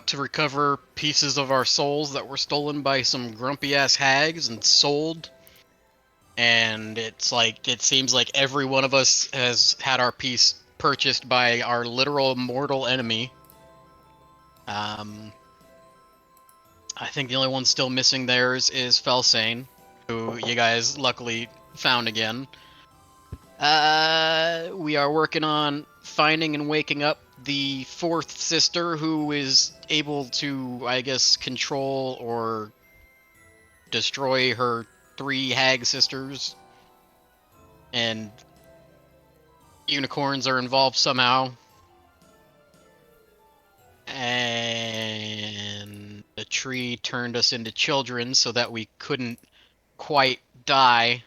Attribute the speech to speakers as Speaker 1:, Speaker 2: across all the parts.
Speaker 1: out to recover pieces of our souls that were stolen by some grumpy-ass hags and sold. And it's like, it seems like every one of us has had our piece purchased by our literal mortal enemy. I think the only one still missing theirs is Felsane, who you guys luckily found again. We are working on finding and waking up the fourth sister, who is able to, I guess, control or destroy her three hag sisters. And unicorns are involved somehow. And the tree turned us into children so that we couldn't quite die.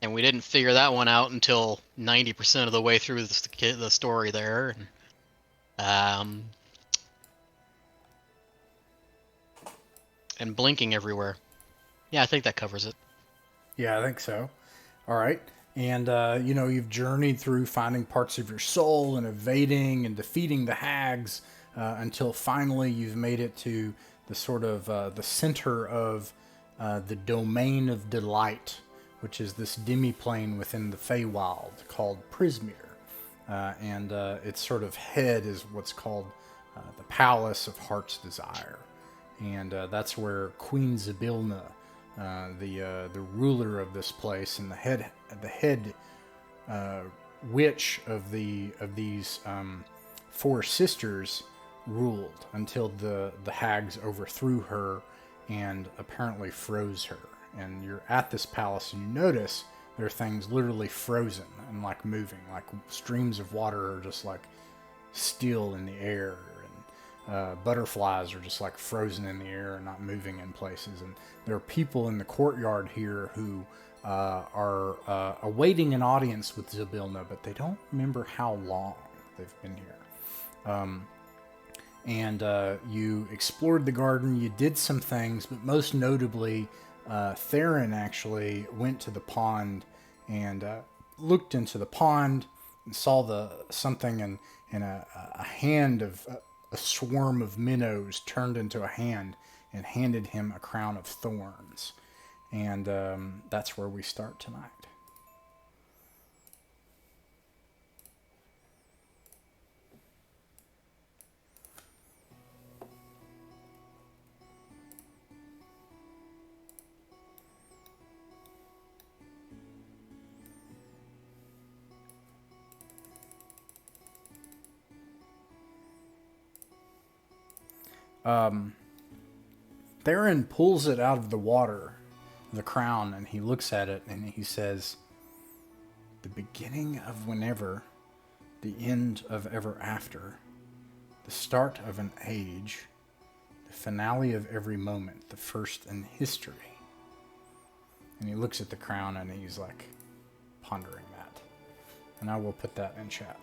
Speaker 1: And we didn't figure that one out until 90% of the way through the story there. And blinking everywhere. Yeah, I think that covers it.
Speaker 2: Yeah, I think so. All right. And, you've journeyed through finding parts of your soul and evading and defeating the hags until finally you've made it to the sort of the center of the domain of delight, which is this demi-plane within the Feywild called Prismere. And its sort of head is what's called the Palace of Heart's Desire. And that's where Queen Zybilna, the ruler of this place and the head witch of these four sisters, ruled until the hags overthrew her and apparently froze her. And you're at this palace and you notice there are things literally frozen and like moving, like streams of water are just like still in the air, and butterflies are just like frozen in the air and not moving in places. And there are people in the courtyard here who are awaiting an audience with Zybilna, but they don't remember how long they've been here. And you explored the garden, you did some things, but most notably, Theron actually went to the pond and looked into the pond and saw something in a hand of a swarm of minnows turned into a hand and handed him a crown of thorns. And that's where we start tonight. Theron pulls it out of the water, the crown, and he looks at it and he says, "The beginning of whenever, the end of ever after, the start of an age, the finale of every moment, the first in history." And he looks at the crown and he's like pondering that. And I will put that in chat.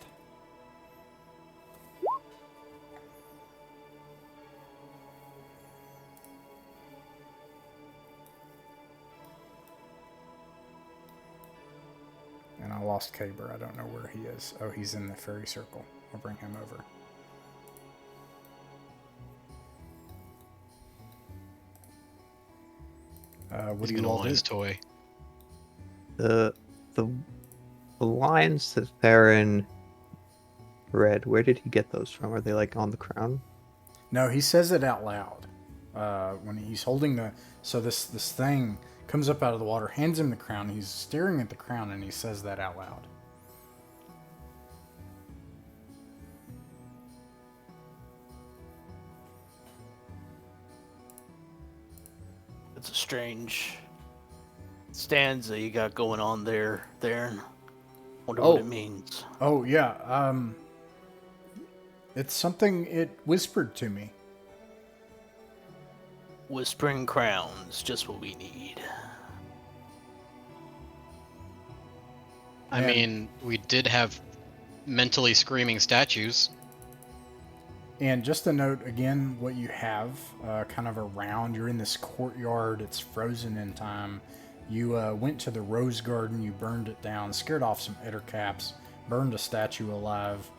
Speaker 2: And I lost Caber. I don't know where he is. Oh, he's in the fairy circle. I'll bring him over. What
Speaker 1: He's
Speaker 2: do you
Speaker 1: gonna
Speaker 2: all
Speaker 1: want
Speaker 2: do?
Speaker 1: his toy.
Speaker 3: The the lines that Theron read, where did he get those from? Are they like on the crown?
Speaker 2: No, he says it out loud. When he's holding this thing comes up out of the water, hands him the crown. He's staring at the crown and he says that out loud.
Speaker 4: It's a strange stanza you got going on there, Theron. Wonder what it means.
Speaker 2: Oh yeah. It's something it whispered to me.
Speaker 4: Whispering crowns, just what we need.
Speaker 1: I mean, we did have mentally screaming statues.
Speaker 2: And just a note again, what you have kind of around, you're in this courtyard, it's frozen in time. You went to the rose garden, you burned it down, scared off some ettercaps, burned a statue alive.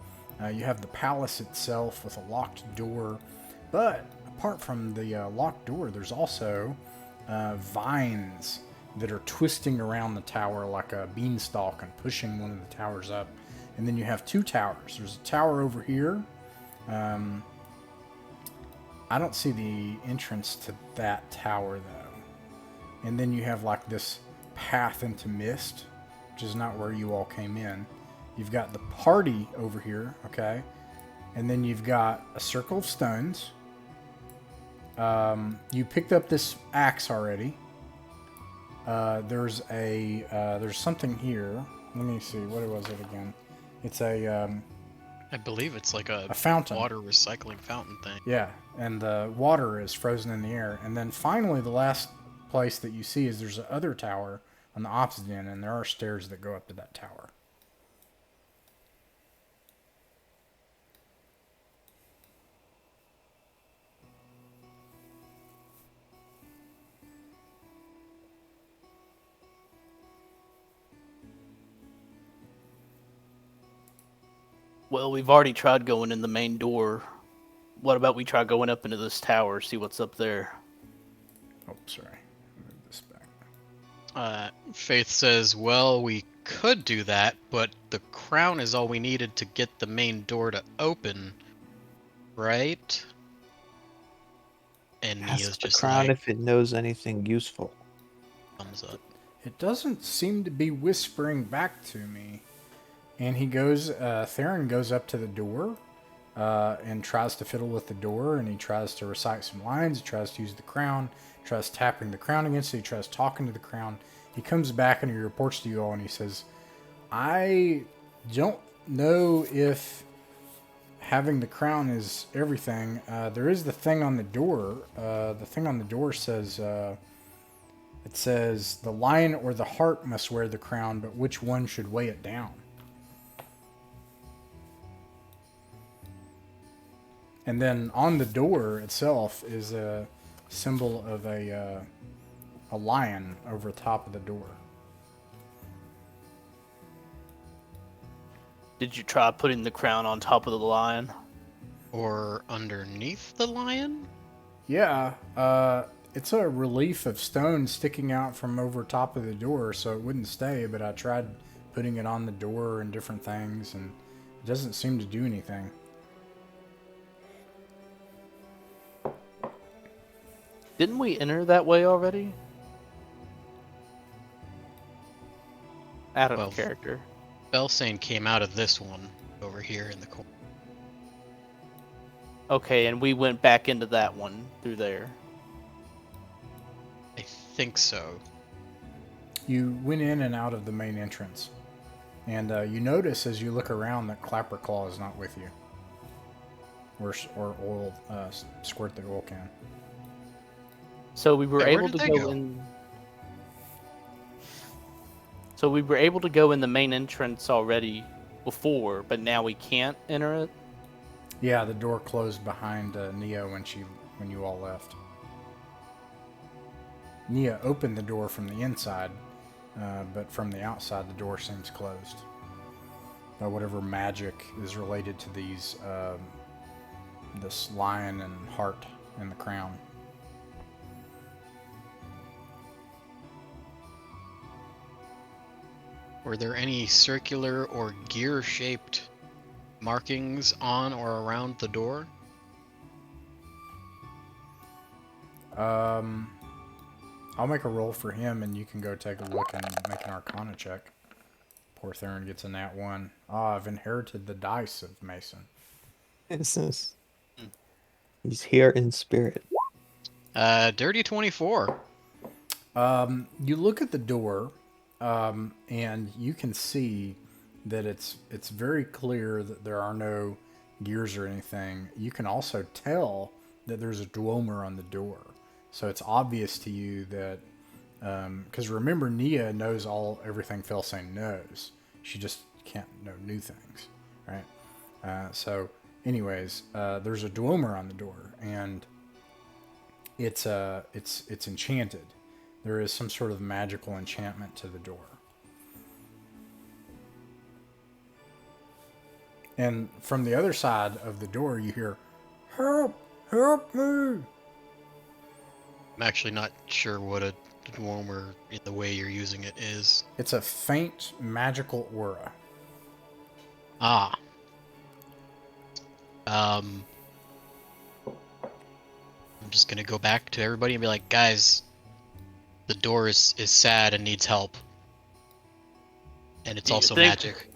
Speaker 2: You have the palace itself with a locked door. But apart from the locked door, there's also vines that are twisting around the tower like a beanstalk and pushing one of the towers up. And then you have two towers. There's a tower over here. I don't see the entrance to that tower, though. And then you have like this path into mist, which is not where you all came in. You've got the party over here, okay? And then you've got a circle of stones. You picked up this axe already. There's something here. Let me see. What was it again? It's
Speaker 1: I believe it's like a
Speaker 2: fountain.
Speaker 1: Water recycling fountain thing.
Speaker 2: Yeah, and the water is frozen in the air. And then finally, the last place that you see is there's another tower on the opposite end, and there are stairs that go up to that tower.
Speaker 4: Well, we've already tried going in the main door. What about we try going up into this tower, see what's up there?
Speaker 2: Oh, sorry. Move this back.
Speaker 1: Faith says, well, we could do that, but the crown is all we needed to get the main door to open, right? And Nia's
Speaker 3: Ask the
Speaker 1: just
Speaker 3: crown
Speaker 1: like,
Speaker 3: if it knows anything useful.
Speaker 1: thumbs up.
Speaker 2: It doesn't seem to be whispering back to me. And he goes, Theron goes up to the door and tries to fiddle with the door, and he tries to recite some lines. He tries to use the crown, tries tapping the crown against it, he tries talking to the crown. He comes back and he reports to you all, and he says, I don't know if having the crown is everything. There is the thing on the door. The thing on the door says, it says, the lion or the heart must wear the crown, but which one should weigh it down? And then on the door itself is a symbol of a lion over top of the door.
Speaker 4: Did you try putting the crown on top of the lion?
Speaker 1: Or underneath the lion?
Speaker 2: Yeah, it's a relief of stone sticking out from over top of the door, so it wouldn't stay, but I tried putting it on the door and different things, and it doesn't seem to do anything.
Speaker 4: Didn't we enter that way already? Out of
Speaker 1: Well,
Speaker 4: character.
Speaker 1: Belsane came out of this one over here in the corner.
Speaker 4: Okay, and we went back into that one through there.
Speaker 1: I think so.
Speaker 2: You went in and out of the main entrance, and you notice as you look around that Clapperclaw is not with you. Or oil, squirt the oil can.
Speaker 4: So we were
Speaker 1: Yeah, where
Speaker 4: able
Speaker 1: did
Speaker 4: to
Speaker 1: they
Speaker 4: go
Speaker 1: go?
Speaker 4: in. So we were able to go in the main entrance already before, but now we can't enter it.
Speaker 2: Yeah, the door closed behind Nia when you all left. Nia opened the door from the inside, but from the outside the door seems closed. By whatever magic is related to these, this lion and heart and the crown.
Speaker 1: Were there any circular or gear-shaped markings on or around the door?
Speaker 2: I'll make a roll for him, and you can go take a look and make an Arcana check. Poor Theron gets a nat 1. I've inherited the dice of Mason.
Speaker 3: He's here in spirit.
Speaker 1: Dirty 24.
Speaker 2: You look at the door, and you can see that it's very clear that there are no gears or anything. You can also tell that there's a dweomer on the door. So it's obvious to you that, because remember, Nia knows everything Felsane knows. She just can't know new things, right? So, anyways, there's a dweomer on the door, and it's enchanted. There is some sort of magical enchantment to the door. And from the other side of the door, you hear, "Help! Help me!
Speaker 1: I'm actually not sure what a warmer in the way you're using it is.
Speaker 2: It's a faint magical aura.
Speaker 1: Ah. I'm just gonna go back to everybody and be like, guys, the door is sad and needs help. And it's
Speaker 4: Do you
Speaker 1: also
Speaker 4: think-
Speaker 1: magic.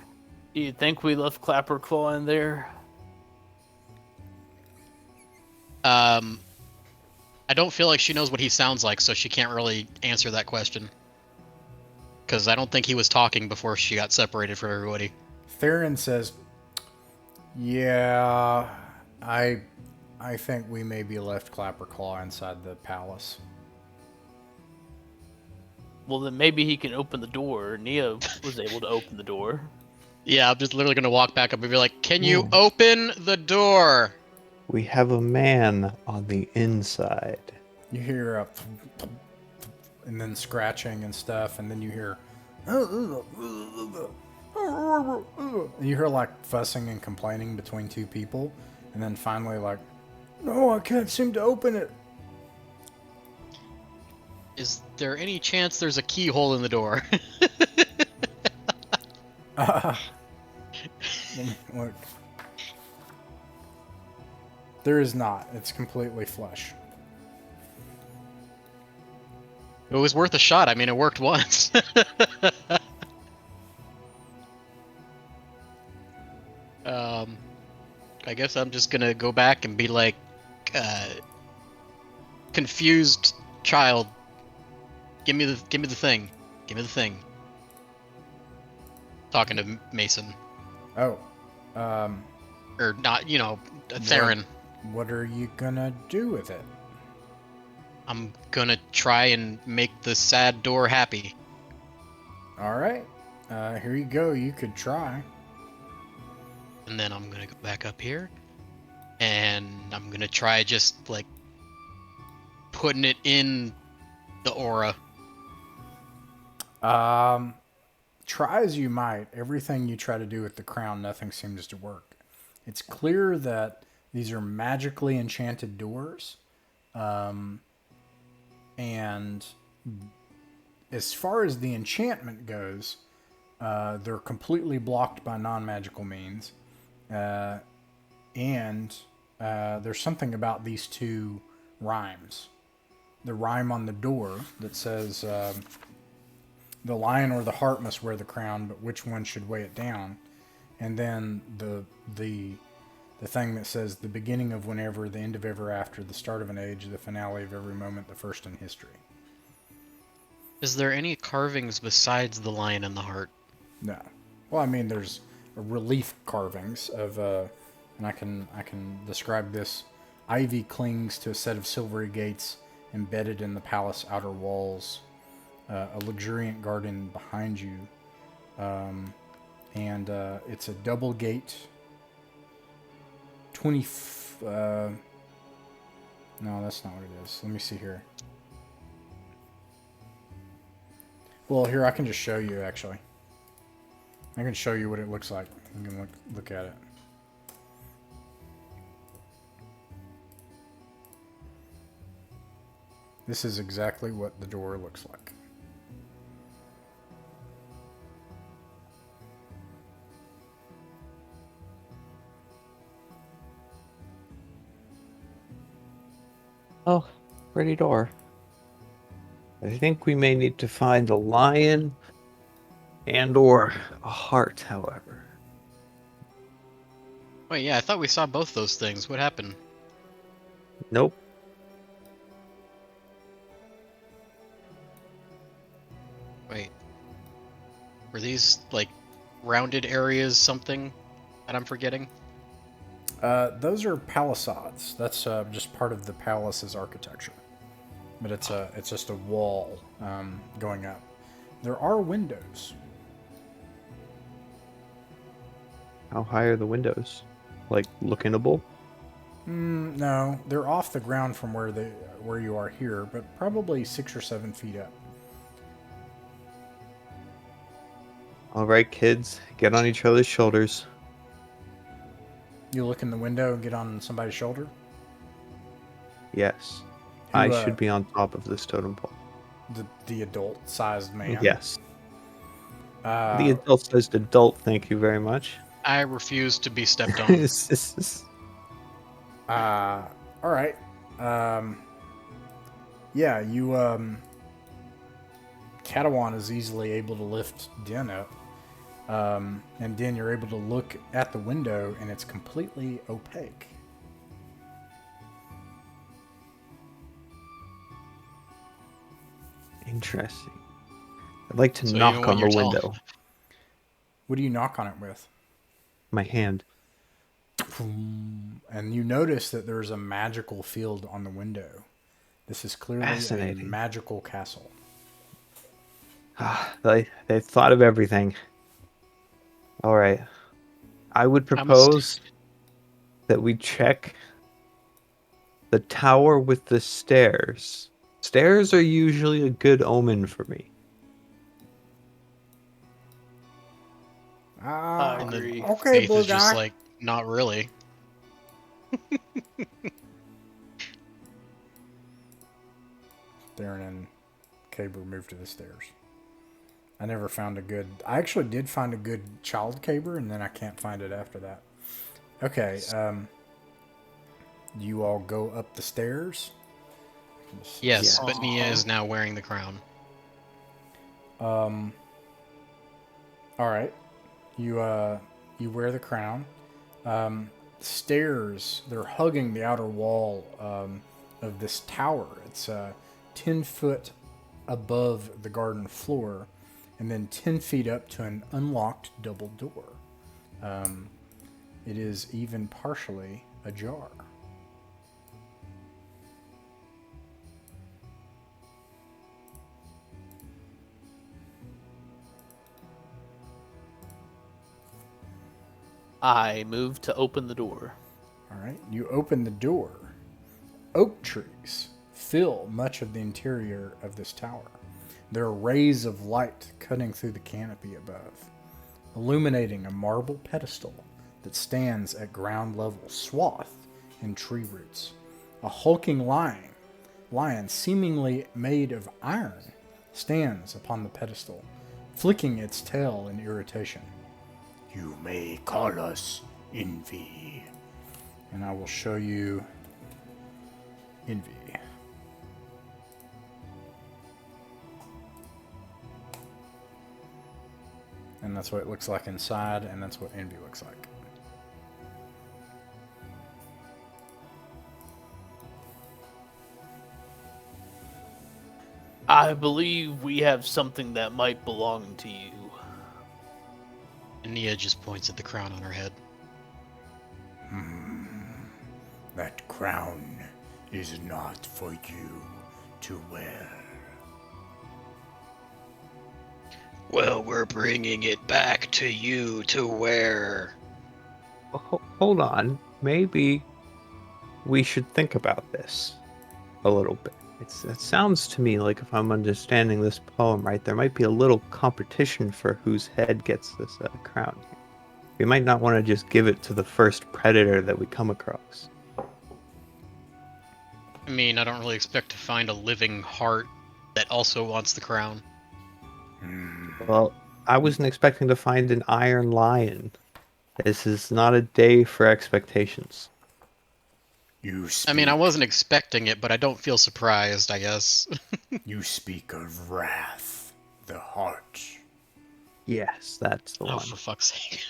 Speaker 4: You think we left Clapperclaw in there?
Speaker 1: I don't feel like she knows what he sounds like, so she can't really answer that question. Because I don't think he was talking before she got separated from everybody.
Speaker 2: Theron says, "Yeah, I think we maybe left Clapperclaw inside the palace."
Speaker 4: Well, then maybe he can open the door. Nia was able to open the door.
Speaker 1: Yeah, I'm just literally gonna walk back up and be like, can you
Speaker 3: Ooh.
Speaker 1: open the door?
Speaker 3: We have a man on the inside.
Speaker 2: You hear a and then scratching and stuff, and then you hear and you hear like fussing and complaining between two people, and then finally like, no, I can't seem to open it.
Speaker 1: Is there any chance there's a keyhole in the door?
Speaker 2: Look. There is not. It's completely flush.
Speaker 1: It was worth a shot. I mean, it worked once. I guess I'm just gonna go back and be like, confused child. Give me the thing. Give me the thing. Talking to Mason.
Speaker 2: Oh.
Speaker 1: Or not, Theron.
Speaker 2: What are you gonna do with it?
Speaker 1: I'm gonna try and make the sad door happy.
Speaker 2: Alright. Here you go. You could try.
Speaker 1: And then I'm gonna go back up here. And I'm gonna try just, like, putting it in the aura.
Speaker 2: Try as you might, everything you try to do with the crown, nothing seems to work. It's clear that these are magically enchanted doors. And as far as the enchantment goes, they're completely blocked by non-magical means. And there's something about these two rhymes. The rhyme on the door that says, the lion or the heart must wear the crown, but which one should weigh it down? And then the thing that says the beginning of whenever, the end of ever after, the start of an age, the finale of every moment, the first in history.
Speaker 1: Is there any carvings besides the lion and the heart?
Speaker 2: No. Well, I mean, there's relief carvings of, and I can describe this. Ivy clings to a set of silvery gates embedded in the palace outer walls. A luxuriant garden behind you. And it's a double gate. 20... no, that's not what it is. Let me see here. Well, here, I can just show you, actually. I can show you what it looks like. You can look at it. This is exactly what the door looks like.
Speaker 3: Oh, pretty door. I think we may need to find a lion and or a heart, however.
Speaker 1: Wait, yeah, I thought we saw both those things. What happened?
Speaker 3: Nope.
Speaker 1: Wait. Were these, like, rounded areas something that I'm forgetting?
Speaker 2: Those are palisades. That's just part of the palace's architecture. But it's just a wall going up. There are windows.
Speaker 3: How high are the windows? Like lookable?
Speaker 2: No, they're off the ground from where you are here, but probably 6 or 7 feet up.
Speaker 3: All right, kids, get on each other's shoulders.
Speaker 2: You look in the window and get on somebody's shoulder.
Speaker 3: Yes.
Speaker 2: Who,
Speaker 3: I should be on top of this totem pole.
Speaker 2: the adult-sized man.
Speaker 3: Yes. The
Speaker 2: Uh,
Speaker 3: adult-sized adult, thank you very much.
Speaker 1: I refuse to be stepped on.
Speaker 2: all right. Yeah, Katawan is easily able to lift Den up. And then you're able to look at the window, and it's completely opaque.
Speaker 3: Interesting. I'd like to
Speaker 1: So even
Speaker 3: knock
Speaker 1: when
Speaker 3: on the
Speaker 1: you're tall.
Speaker 3: window.
Speaker 2: What do you knock on it with?
Speaker 3: My hand.
Speaker 2: And you notice that there's a magical field on the window. This is clearly a
Speaker 3: Fascinating.
Speaker 2: magical castle.
Speaker 3: They thought of everything. All right. I would
Speaker 1: I'm
Speaker 3: propose that we check the tower with the stairs. Stairs are usually a good omen for me.
Speaker 4: I
Speaker 1: And the
Speaker 4: agree.
Speaker 2: Okay,
Speaker 1: faith
Speaker 2: blue
Speaker 1: is just
Speaker 2: guy.
Speaker 1: like, not really.
Speaker 2: Darren and Caber moved to the stairs. I never found a good... I actually did find a good child Caber, and then I can't find it after that. Okay, you all go up the stairs?
Speaker 1: Yes,
Speaker 3: Yeah.
Speaker 1: but Nia is now wearing the crown.
Speaker 2: All right. You wear the crown. Stairs, they're hugging the outer wall of this tower. It's 10 foot above the garden floor, and then 10 feet up to an unlocked double door. It is even partially ajar.
Speaker 4: I move to open the door.
Speaker 2: All right, you open the door. Oak trees fill much of the interior of this tower. There are rays of light cutting through the canopy above, illuminating a marble pedestal that stands at ground level, swathed in tree roots. A hulking lion seemingly made of iron, stands upon the pedestal, flicking its tail in irritation. You may call us Envy. And I will show you Envy. And that's what it looks like inside, and that's what Envy looks like.
Speaker 4: I believe we have something that might belong to you.
Speaker 1: And Nia just points at the crown on her head.
Speaker 2: That crown is not for you to wear.
Speaker 1: Well, we're bringing it back to you to wear.
Speaker 3: Hold on. Maybe we should think about this a little bit. It sounds to me like, if I'm understanding this poem right, there might be a little competition for whose head gets this crown. We might not want to just give it to the first predator that we come across.
Speaker 1: I mean, I don't really expect to find a living heart that also wants the crown.
Speaker 3: Well, I wasn't expecting to find an iron lion. This is not a day for expectations.
Speaker 2: You speak,
Speaker 1: I mean, I wasn't expecting it, but I don't feel surprised, I guess.
Speaker 2: you speak of wrath, the heart.
Speaker 3: Yes, that's the
Speaker 1: Oh,
Speaker 3: one.
Speaker 1: for fuck's sake.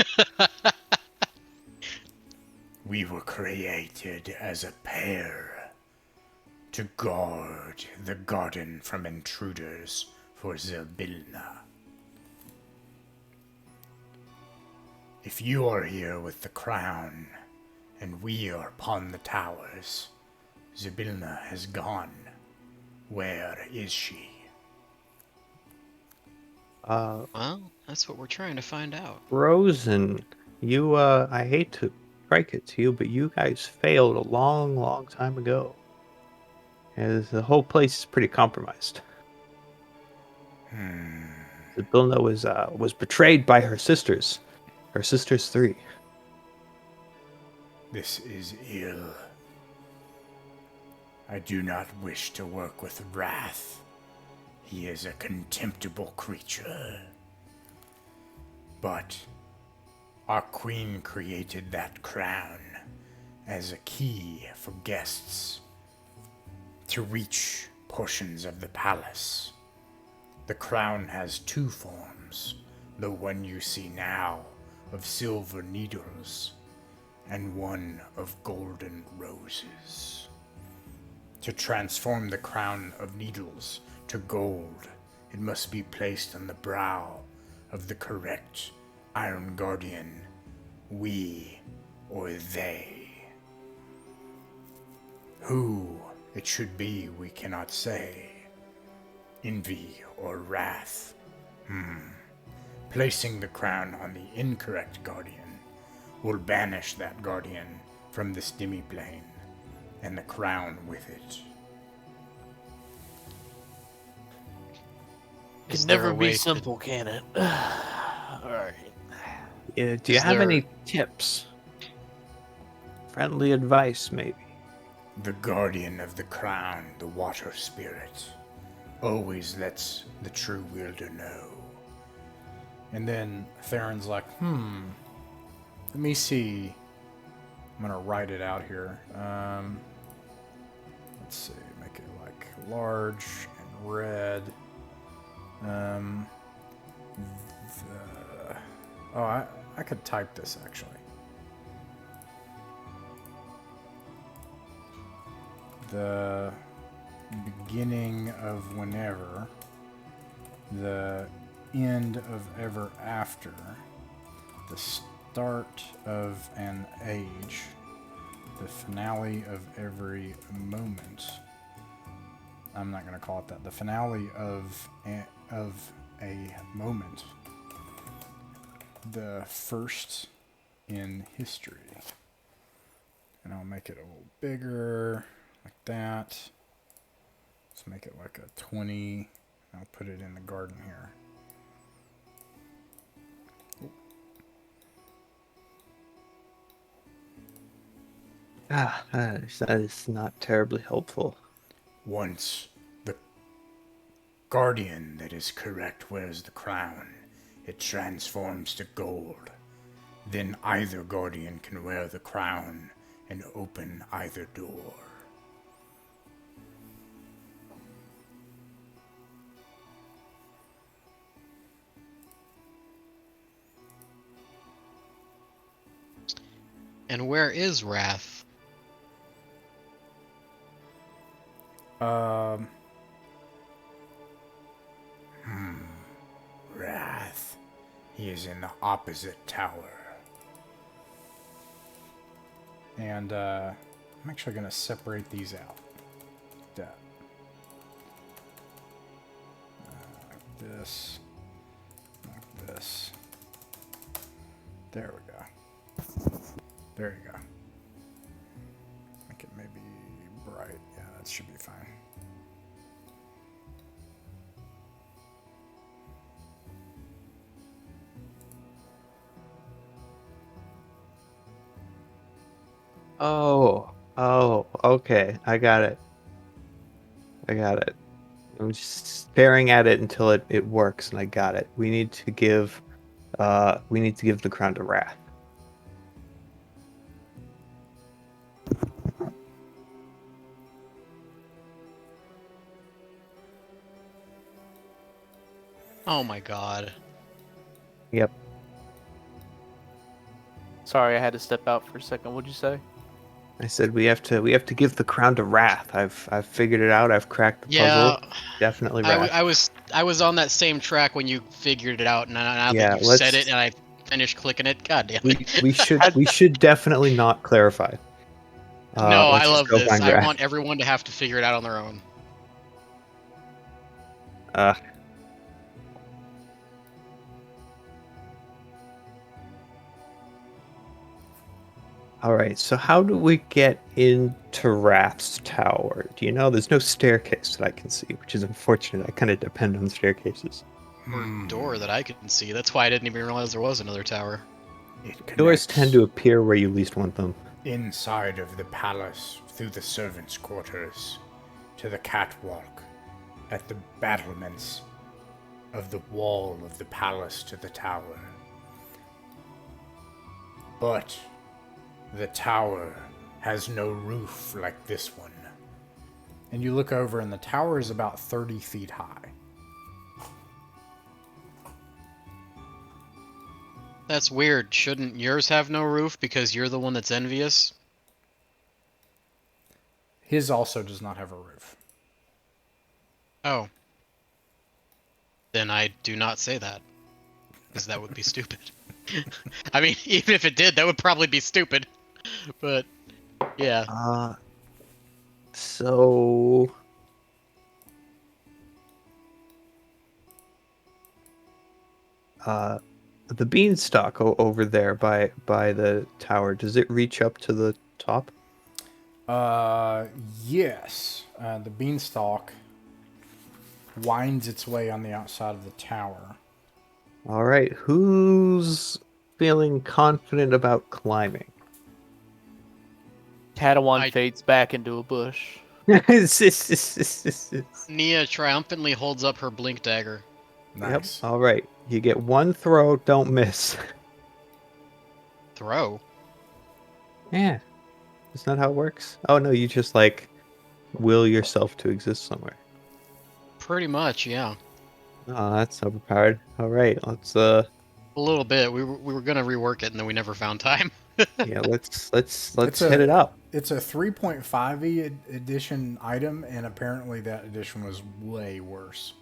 Speaker 2: We were created as a pair to guard the garden from intruders for Zybilna. If you are here with the crown, and we are upon the towers, Zybilna has gone. Where is she?
Speaker 1: Well, that's what we're trying to find out.
Speaker 3: Rosen, you, I hate to break it to you, but you guys failed a long, long time ago. And the whole place is pretty compromised. Zybilna was betrayed by her sisters. Her sisters 3.
Speaker 2: This is ill.
Speaker 5: I do not wish to work with Wrath. He is a contemptible creature. But our queen created that crown as a key for guests to reach portions of the palace. The crown has two forms, the one you see now of silver needles and one of golden roses. To transform the crown of needles to gold, it must be placed on the brow of the correct Iron Guardian, we or they. Who it should be, we cannot say. Envy or wrath. Placing the crown on the incorrect guardian will banish that guardian from this demi-plane, and the crown with it.
Speaker 4: It
Speaker 1: Is
Speaker 4: can
Speaker 1: there
Speaker 4: never
Speaker 1: a
Speaker 4: be
Speaker 1: way
Speaker 4: simple, can it? Alright.
Speaker 3: Yeah, do you
Speaker 1: Is
Speaker 3: have
Speaker 1: there-
Speaker 3: any tips? Friendly advice, maybe?
Speaker 5: The guardian of the crown, the water spirit, always lets the true wielder know.
Speaker 2: And then Theron's like, let me see. I'm gonna write it out here. Let's see, make it like large and red. I could type this actually. The beginning of whenever, the end of ever after, the start of an age, the finale of every moment. I'm not going to call it that. The finale of a moment. The first in history. And I'll make it a little bigger, like that. Let's make it like a 20. I'll put it in the garden here.
Speaker 3: That is not terribly helpful.
Speaker 5: Once the guardian that is correct wears the crown, it transforms to gold. Then either guardian can wear the crown and open either door.
Speaker 1: And where is Wrath?
Speaker 5: Wrath. He is in the opposite tower.
Speaker 2: And I'm actually going to separate these out. Like that. Like this. Like this. There we go. There you go. Make it maybe bright. Yeah, that should be fine.
Speaker 3: Oh, okay. I got it. I'm just staring at it until it works, and I got it. We need to give the crown to Wrath.
Speaker 1: Oh my god.
Speaker 3: Yep.
Speaker 4: Sorry, I had to step out for a second. What'd you say?
Speaker 3: I said we have to give the crown to Wrath. I've figured it out. I've cracked the puzzle.
Speaker 1: Yeah,
Speaker 3: Definitely Wrath.
Speaker 1: I was on that same track when you figured it out, and now
Speaker 3: Yeah,
Speaker 1: that you said it and I finished clicking it, god damn it.
Speaker 3: we should definitely not clarify.
Speaker 1: No,
Speaker 3: Let's
Speaker 1: I
Speaker 3: just
Speaker 1: love
Speaker 3: go
Speaker 1: this.
Speaker 3: find
Speaker 1: I
Speaker 3: Wrath.
Speaker 1: want everyone to have to figure it out on their own.
Speaker 3: All right, so how do we get into Wrath's tower? Do you know? There's no staircase that I can see, which is unfortunate. I kind of depend on staircases.
Speaker 1: Or door that I can see. That's why I didn't even realize there was another tower.
Speaker 5: It
Speaker 3: Doors
Speaker 5: connects.
Speaker 3: tend to appear where you least want them.
Speaker 5: inside of the palace, through the servants' quarters, to the catwalk, at the battlements of the wall of the palace to the tower. But the tower has no roof like this one. And you look over, and the tower is about 30 feet high.
Speaker 1: That's weird. Shouldn't yours have no roof because you're the one that's envious?
Speaker 2: His also does not have a roof.
Speaker 1: Oh. Then I do not say that. Because that would be stupid. I mean, even if it did, that would probably be stupid. But, yeah.
Speaker 3: So the beanstalk over there by the tower, does it reach up to the top?
Speaker 2: Yes. The beanstalk winds its way on the outside of the tower.
Speaker 3: All right, who's feeling confident about climbing?
Speaker 4: Catalan fades back into a bush.
Speaker 1: Nia triumphantly holds up her blink dagger.
Speaker 2: Nice.
Speaker 3: Yep. All right, you get one throw, don't miss.
Speaker 1: Throw?
Speaker 3: Yeah, isn't that how it works? Oh no, you just like will yourself to exist somewhere.
Speaker 1: Pretty much, yeah.
Speaker 3: Oh, that's overpowered. All right, let's
Speaker 1: A little bit. We were gonna rework it, and then we never found time.
Speaker 3: yeah, let's hit it up.
Speaker 2: It's a 3.5e edition item, and apparently that edition was way worse.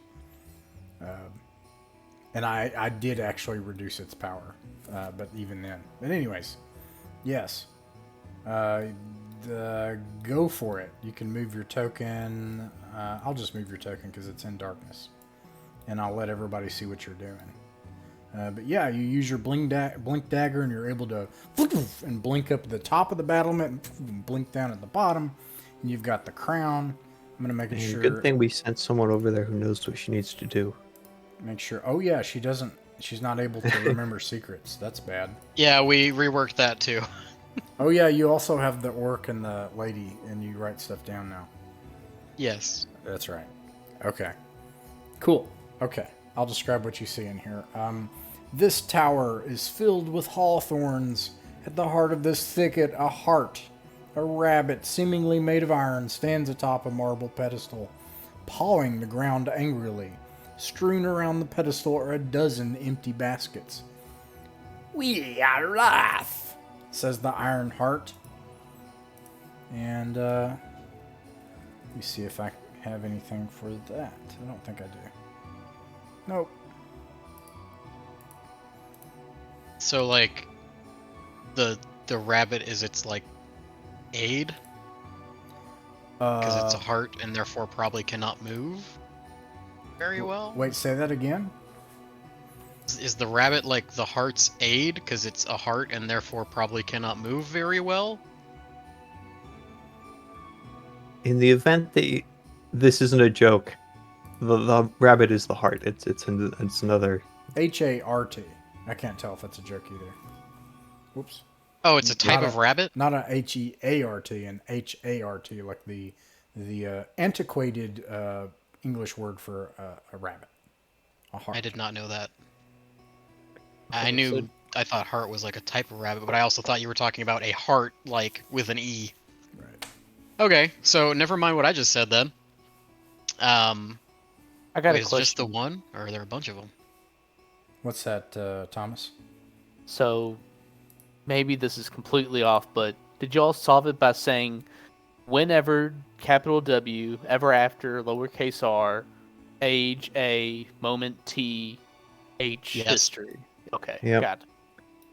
Speaker 2: And I did actually reduce its power, but even then. But anyways, yes. Go for it. You can move your token. I'll just move your token because it's in darkness. And I'll let everybody see what you're doing. But yeah, you use your blink dagger, and you're able to and blink up at the top of the battlement and blink down at the bottom. And you've got the crown. I'm gonna make sure.
Speaker 3: Good thing we sent someone over there who knows what she needs to do.
Speaker 2: Make sure. Oh yeah, she doesn't. She's not able to remember secrets. That's bad.
Speaker 1: Yeah, we reworked that too.
Speaker 2: Oh yeah, you also have the orc and the lady, and you write stuff down now.
Speaker 1: Yes.
Speaker 2: That's right. Okay. Cool. Okay. I'll describe what you see in here. This tower is filled with hawthorns. At the heart of this thicket, a hart, a rabbit seemingly made of iron, stands atop a marble pedestal, pawing the ground angrily. Strewn around the pedestal are a dozen empty baskets. "We are wrath," says the iron hart. And, let me see if I have anything for that. I don't think I do. Nope.
Speaker 1: So like, the rabbit is its like aid because it's a heart and therefore probably cannot move very well.
Speaker 2: Wait, say that again?
Speaker 1: Is the rabbit like the heart's aid because it's a heart and therefore probably cannot move very well?
Speaker 3: In the event that this isn't a joke, the rabbit is the heart. It's another.
Speaker 2: H-A-R-T. I can't tell if that's a joke either. Whoops.
Speaker 1: Oh, it's a type of rabbit?
Speaker 2: Not a H-E-A-R-T, an H-A-R-T, like the antiquated English word for a rabbit. A hart.
Speaker 1: I did not know that. I thought heart was like a type of rabbit, but I also thought you were talking about a heart like with an E.
Speaker 2: Right.
Speaker 1: Okay, so never mind what I just said then.
Speaker 4: I got a
Speaker 1: Is it
Speaker 4: question.
Speaker 1: just the one, or are there a bunch of them?
Speaker 2: What's that, Thomas?
Speaker 4: So maybe this is completely off, but did y'all solve it by saying whenever capital W, ever after lowercase r, age A, moment T, H
Speaker 1: Yes.
Speaker 4: history? Okay,
Speaker 3: Yep.
Speaker 4: got it.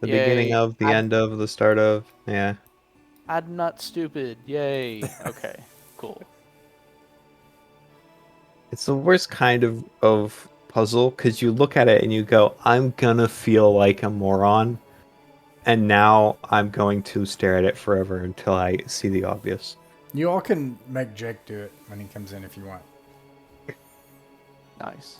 Speaker 3: The
Speaker 4: Yay.
Speaker 3: beginning of, the end of, the start of. Yeah.
Speaker 4: I'm not stupid. Yay. Okay, cool.
Speaker 3: It's the worst kind of puzzle because you look at it and you go, I'm gonna feel like a moron, and now I'm going to stare at it forever until I see the obvious.
Speaker 2: You all can make Jake do it when he comes in if you want.
Speaker 4: Nice.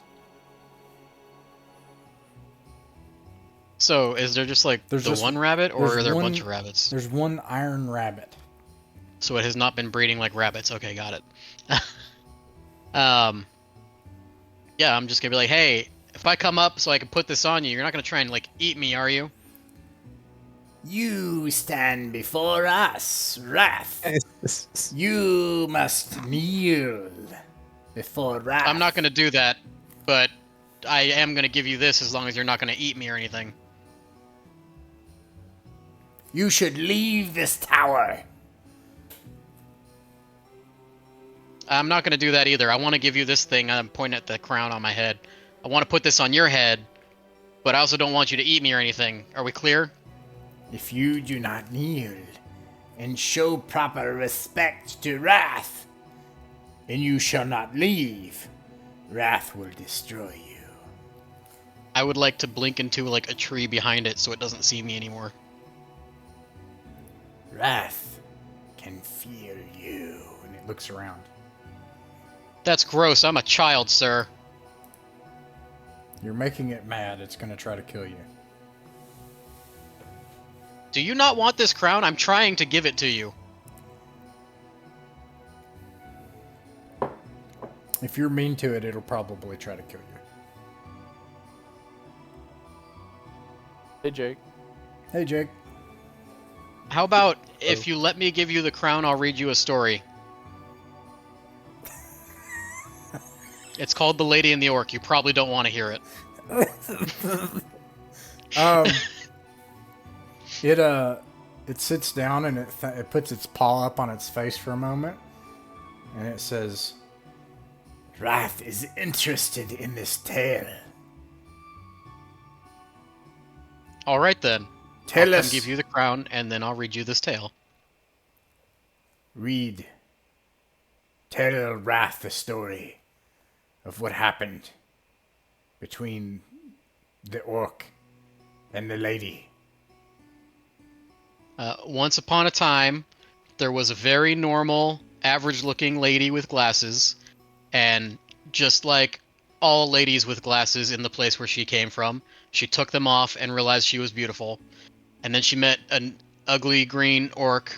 Speaker 1: So, is there just like
Speaker 2: There's
Speaker 1: the
Speaker 2: just-
Speaker 1: one rabbit, or
Speaker 2: there's
Speaker 1: are there a
Speaker 2: one-
Speaker 1: bunch of rabbits?
Speaker 2: There's one iron rabbit.
Speaker 1: So it has not been breeding like rabbits. Okay, got it. um, yeah, I'm just gonna be like, hey, if I come up so I can put this on you, you're not gonna try and like eat me, are you?
Speaker 5: You stand before us, Wrath. You must kneel before Wrath.
Speaker 1: I'm not gonna do that, but I am gonna give you this as long as you're not gonna eat me or anything.
Speaker 5: You should leave this tower.
Speaker 1: I'm not gonna do that either. I want to give you this thing. I'm pointing at the crown on my head. I want to put this on your head, but I also don't want you to eat me or anything. Are we clear?
Speaker 5: If you do not kneel and show proper respect to Wrath, and you shall not leave, Wrath will destroy you.
Speaker 1: I would like to blink into like a tree behind it so it doesn't see me anymore.
Speaker 5: Wrath can feel you.
Speaker 2: And it looks around.
Speaker 1: That's gross. I'm a child, sir.
Speaker 2: You're making it mad. It's going to try to kill you.
Speaker 1: Do you not want this crown? I'm trying to give it to you.
Speaker 2: If you're mean to it, it'll probably try to kill you.
Speaker 4: Hey, Jake.
Speaker 2: Hey, Jake.
Speaker 1: How about if you let me give you the crown, I'll read you a story. It's called The Lady and the Orc. You probably don't want to hear it.
Speaker 2: It sits down and it puts its paw up on its face for a moment, and it says,
Speaker 5: Wrath is interested in this tale.
Speaker 1: All right then.
Speaker 5: Tell
Speaker 1: I'll
Speaker 5: us.
Speaker 1: come give you the crown, and then I'll read you this tale.
Speaker 5: Read. Tell Wrath the story of what happened between the orc and the lady.
Speaker 1: Once upon a time, there was a very normal, average-looking lady with glasses, and just like all ladies with glasses in the place where she came from, she took them off and realized she was beautiful. And then she met an ugly green orc,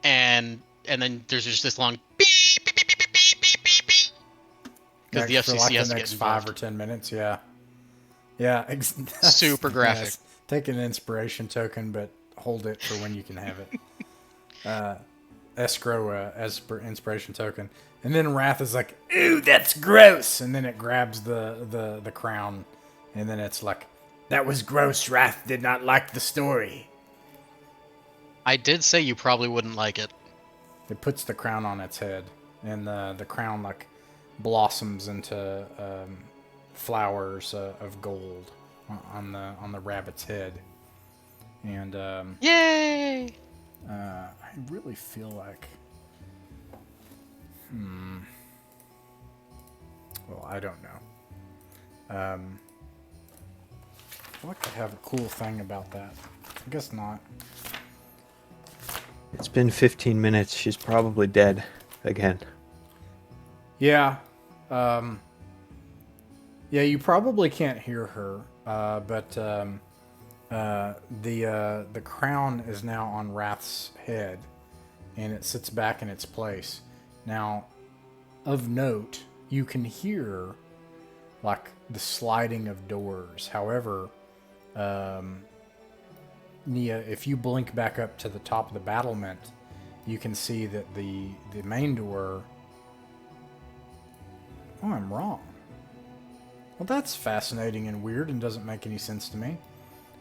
Speaker 1: and then there's just this long beep beep beep beep beep beep beep beep. Because the
Speaker 2: for
Speaker 1: FCC
Speaker 2: like
Speaker 1: has
Speaker 2: the
Speaker 1: to
Speaker 2: next
Speaker 1: get
Speaker 2: 5
Speaker 1: involved.
Speaker 2: or 10 minutes, yeah. Yeah,
Speaker 1: Super graphic.
Speaker 2: Yes. Take an inspiration token, but hold it for when you can have it. Escrow inspiration token. And then Wrath is like,
Speaker 5: Ooh, that's gross!
Speaker 2: and then it grabs the crown, and then it's like,
Speaker 5: That was gross. Wrath did not like the story.
Speaker 1: I did say you probably wouldn't like it.
Speaker 2: it puts the crown on its head, and the crown like blossoms into flowers of gold on the rabbit's head. And
Speaker 1: Yay!
Speaker 2: I really feel like, well, I don't know. I feel like I have a cool thing about that. I guess not.
Speaker 3: It's been 15 minutes. She's probably dead again.
Speaker 2: Yeah. Yeah, you probably can't hear her, but the crown is now on Wrath's head, and it sits back in its place. Now, of note, you can hear like the sliding of doors. However, Nia, if you blink back up to the top of the battlement, you can see that the main door. Oh, I'm wrong. Well, that's fascinating and weird and doesn't make any sense to me.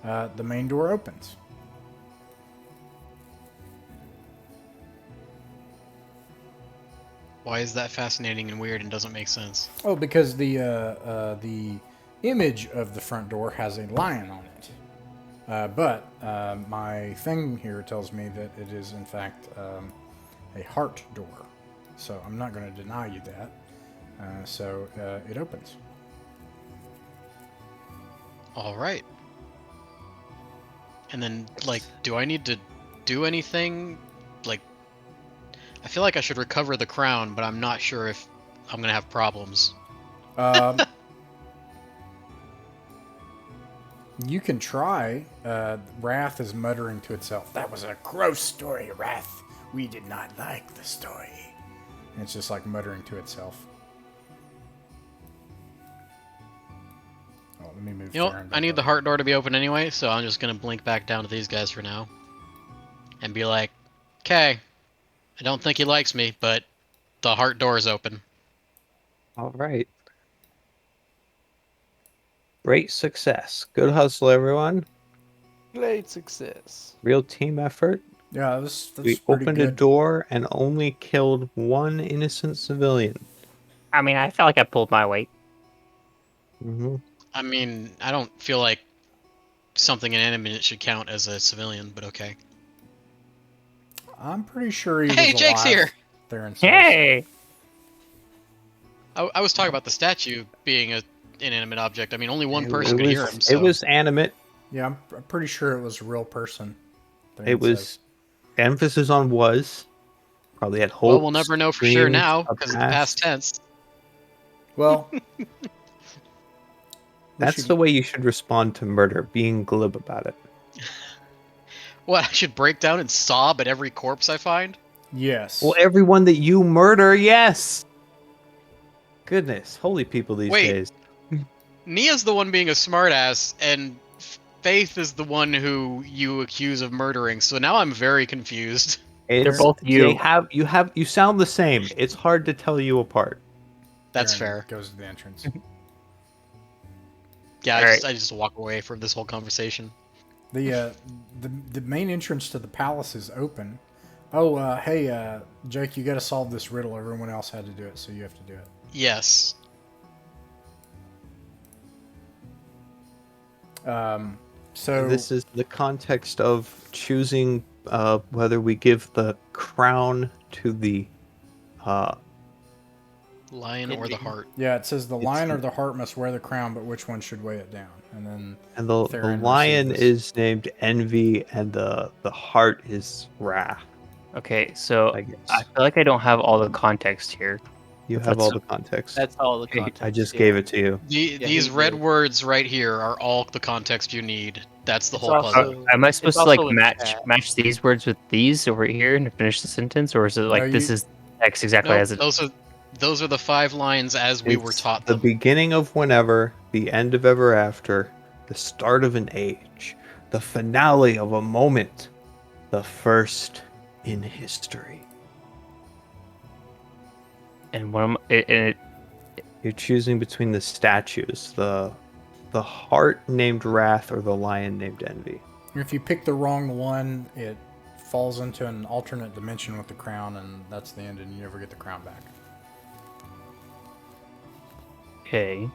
Speaker 2: The main door opens.
Speaker 1: Why is that fascinating and weird and doesn't make sense?
Speaker 2: Oh, because the image of the front door has a lion on it. But my thing here tells me that it is, in fact, a heart door. So I'm not going to deny you that. So it opens.
Speaker 1: All right. And then, like, do I need to do anything? Like, I feel like I should recover the crown, but I'm not sure if I'm gonna have problems.
Speaker 2: You can try. Wrath is muttering to itself.
Speaker 5: That was a gross story, Wrath. We did not like the story.
Speaker 2: And it's just like muttering to itself. Oh, let me move.
Speaker 1: You know,
Speaker 2: Farron
Speaker 1: I
Speaker 2: back
Speaker 1: need the
Speaker 2: up.
Speaker 1: heart door to be open anyway, so I'm just gonna blink back down to these guys for now. And be like, okay, I don't think he likes me, but the heart door is open.
Speaker 3: All right. Great success. Good hustle, everyone.
Speaker 4: Great success.
Speaker 3: Real team effort.
Speaker 2: Yeah, that's
Speaker 3: We
Speaker 2: pretty
Speaker 3: opened a
Speaker 2: good.
Speaker 3: door and only killed one innocent civilian.
Speaker 6: I mean, I felt like I pulled my weight.
Speaker 3: Mm-hmm.
Speaker 1: I mean, I don't feel like something inanimate should count as a civilian, but okay.
Speaker 2: I'm pretty sure he
Speaker 1: Hey,
Speaker 2: was
Speaker 1: Jake's
Speaker 2: alive.
Speaker 1: here!
Speaker 2: Theron says.
Speaker 6: Hey!
Speaker 1: I was talking about the statue being an inanimate object. I mean, only one person
Speaker 3: it
Speaker 1: could
Speaker 3: was,
Speaker 1: hear him, so...
Speaker 3: It was animate.
Speaker 2: Yeah, I'm pretty sure it was a real person. Theron
Speaker 3: It was
Speaker 2: says.
Speaker 3: emphasis on was. Probably had hopes.
Speaker 1: Well, we'll never know for sure
Speaker 3: dreams,
Speaker 1: now,
Speaker 3: a
Speaker 1: because of the past tense.
Speaker 2: Well,
Speaker 3: That's the way you should respond to murder, being glib about it.
Speaker 1: What, I should break down and sob at every corpse I find?
Speaker 2: Yes.
Speaker 3: Well, everyone that you murder, yes! Goodness, holy people these
Speaker 1: Wait.
Speaker 3: days.
Speaker 1: Nia's the one being a smartass, and Faith is the one who you accuse of murdering, so now I'm very confused.
Speaker 6: They're both you.
Speaker 3: You sound the same. It's hard to tell you apart.
Speaker 1: That's
Speaker 2: Theron
Speaker 1: fair.
Speaker 2: goes to the entrance.
Speaker 1: Yeah,
Speaker 6: Alright.
Speaker 1: I just walk away from this whole conversation.
Speaker 2: The main entrance to the palace is open. Oh, hey, Jake, you got to solve this riddle. Everyone else had to do it, so you have to do it.
Speaker 1: Yes.
Speaker 2: So
Speaker 3: This is the context of choosing whether we give the crown to the
Speaker 1: Lion or the heart.
Speaker 2: yeah, it says the lion or the heart must wear the crown, but which one should weigh it down? And then
Speaker 3: and the
Speaker 2: Theron
Speaker 3: lion
Speaker 2: received this.
Speaker 3: is named Envy and the heart is Wrath.
Speaker 6: Okay, so
Speaker 3: I guess
Speaker 6: I feel like I don't have all the context here.
Speaker 3: you have all
Speaker 6: that's-
Speaker 3: the context.
Speaker 4: That's all the
Speaker 6: Okay,
Speaker 4: context.
Speaker 3: I just
Speaker 4: yeah.
Speaker 3: gave it to you.
Speaker 1: These
Speaker 4: he
Speaker 1: red
Speaker 4: did.
Speaker 1: words right here are all the context you need. That's the
Speaker 4: It's
Speaker 1: whole
Speaker 4: also-
Speaker 1: puzzle.
Speaker 6: Am I supposed to like
Speaker 4: also in the
Speaker 6: match
Speaker 4: chat.
Speaker 6: these words with these over here and finish the sentence, or is it like
Speaker 2: No,
Speaker 6: this
Speaker 2: you-
Speaker 6: is text exactly
Speaker 1: Nope,
Speaker 6: as it?
Speaker 1: those are the 5 lines as we were
Speaker 3: It's
Speaker 1: taught
Speaker 3: the
Speaker 1: them.
Speaker 3: beginning of whenever, the end of ever after, the start of an age, the finale of a moment, the first in history.
Speaker 6: And one of it
Speaker 3: You're choosing between the statues, the heart named Wrath or the lion named Envy.
Speaker 2: if you pick the wrong one, it falls into an alternate dimension with the crown, and that's the end, and you never get the crown back.
Speaker 6: okay.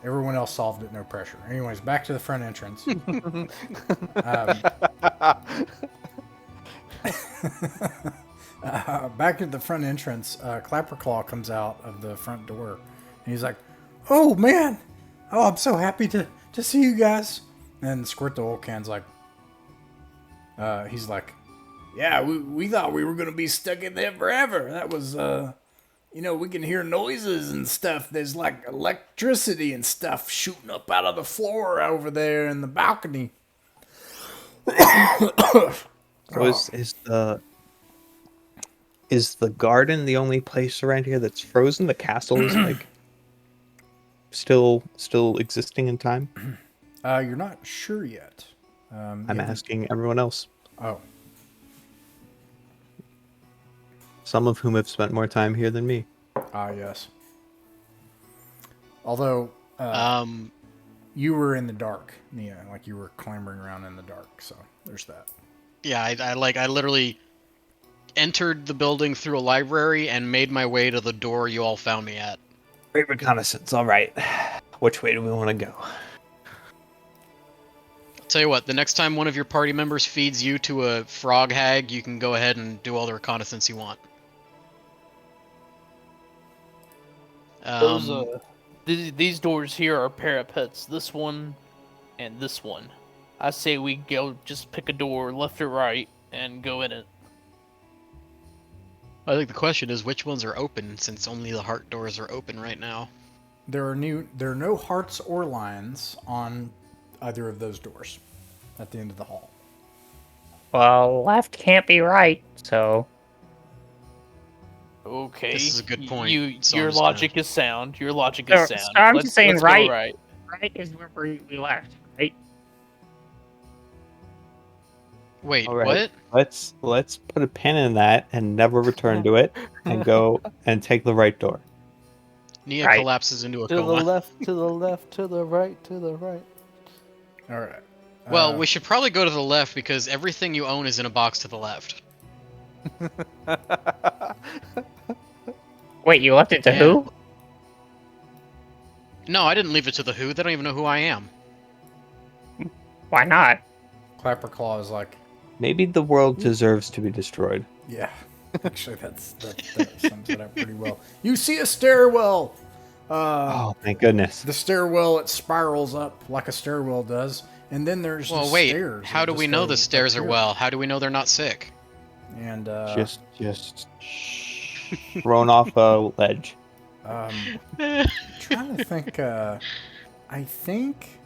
Speaker 2: Everyone else solved it, no pressure. Anyways, back to the front entrance. Back at the front entrance, Clapperclaw comes out of the front door, and he's like, "Oh man, oh I'm so happy to see you guys." And Squirt the Old Can's like, he's like, "Yeah, we thought we were gonna be stuck in there forever. That was we can hear noises and stuff. There's like electricity and stuff shooting up out of the floor over there in the balcony."
Speaker 3: So is the garden the only place around here that's frozen? The castle is like still existing in time?
Speaker 2: You're not sure yet.
Speaker 3: I'm asking everyone else,
Speaker 2: Oh,
Speaker 3: some of whom have spent more time here than me.
Speaker 2: yes. Although you were in the dark, Nia, like you were clambering around in the dark, so there's that.
Speaker 1: Yeah, I literally entered the building through a library and made my way to the door you all found me at.
Speaker 3: Great reconnaissance. All right, which way do we want to go?
Speaker 1: I'll tell you what, the next time one of your party members feeds you to a frog hag, you can go ahead and do all the reconnaissance you want.
Speaker 4: These doors here are parapets. This one and this one. I say we go just pick a door, left or right, and go in it.
Speaker 1: I think the question is which ones are open, since only the heart doors are open right now.
Speaker 2: There are no hearts or lions on either of those doors at the end of the hall.
Speaker 6: Well, left can't be right, so
Speaker 4: Okay.
Speaker 1: This is a good point, so
Speaker 4: Your
Speaker 1: I'm just gonna-
Speaker 4: logic is sound. Your logic
Speaker 6: So-
Speaker 4: is sound.
Speaker 6: so I'm just saying
Speaker 4: let's go
Speaker 6: right.
Speaker 4: right.
Speaker 6: right is where we left, right?
Speaker 1: Wait,
Speaker 3: All right.
Speaker 1: what?
Speaker 3: Let's put a pin in that and never return to it, and go and take the right door.
Speaker 1: Nia
Speaker 6: Right.
Speaker 1: collapses into a
Speaker 4: To the
Speaker 1: coma.
Speaker 4: left, to the left, to the right, to the right.
Speaker 2: All right.
Speaker 1: Well, we should probably go to the left because everything you own is in a box to the left.
Speaker 6: Wait, you left it to
Speaker 1: Yeah.
Speaker 6: who?
Speaker 1: No, I didn't leave it to the Who. They don't even know who I am.
Speaker 6: Why not?
Speaker 2: Clapperclaw is like,
Speaker 3: Maybe the world deserves to be destroyed.
Speaker 2: yeah. Actually, that sums it up pretty well. You see a stairwell.
Speaker 3: Oh, thank goodness.
Speaker 2: The stairwell, it spirals up like a stairwell does, and then there's
Speaker 1: Well,
Speaker 2: just
Speaker 1: wait.
Speaker 2: stairs.
Speaker 1: How
Speaker 2: that
Speaker 1: do
Speaker 2: just
Speaker 1: we know
Speaker 2: go
Speaker 1: the stairs
Speaker 2: up
Speaker 1: are
Speaker 2: here.
Speaker 1: well? How do we know they're not sick?
Speaker 2: And
Speaker 3: Just thrown off a ledge.
Speaker 2: trying to think. I think.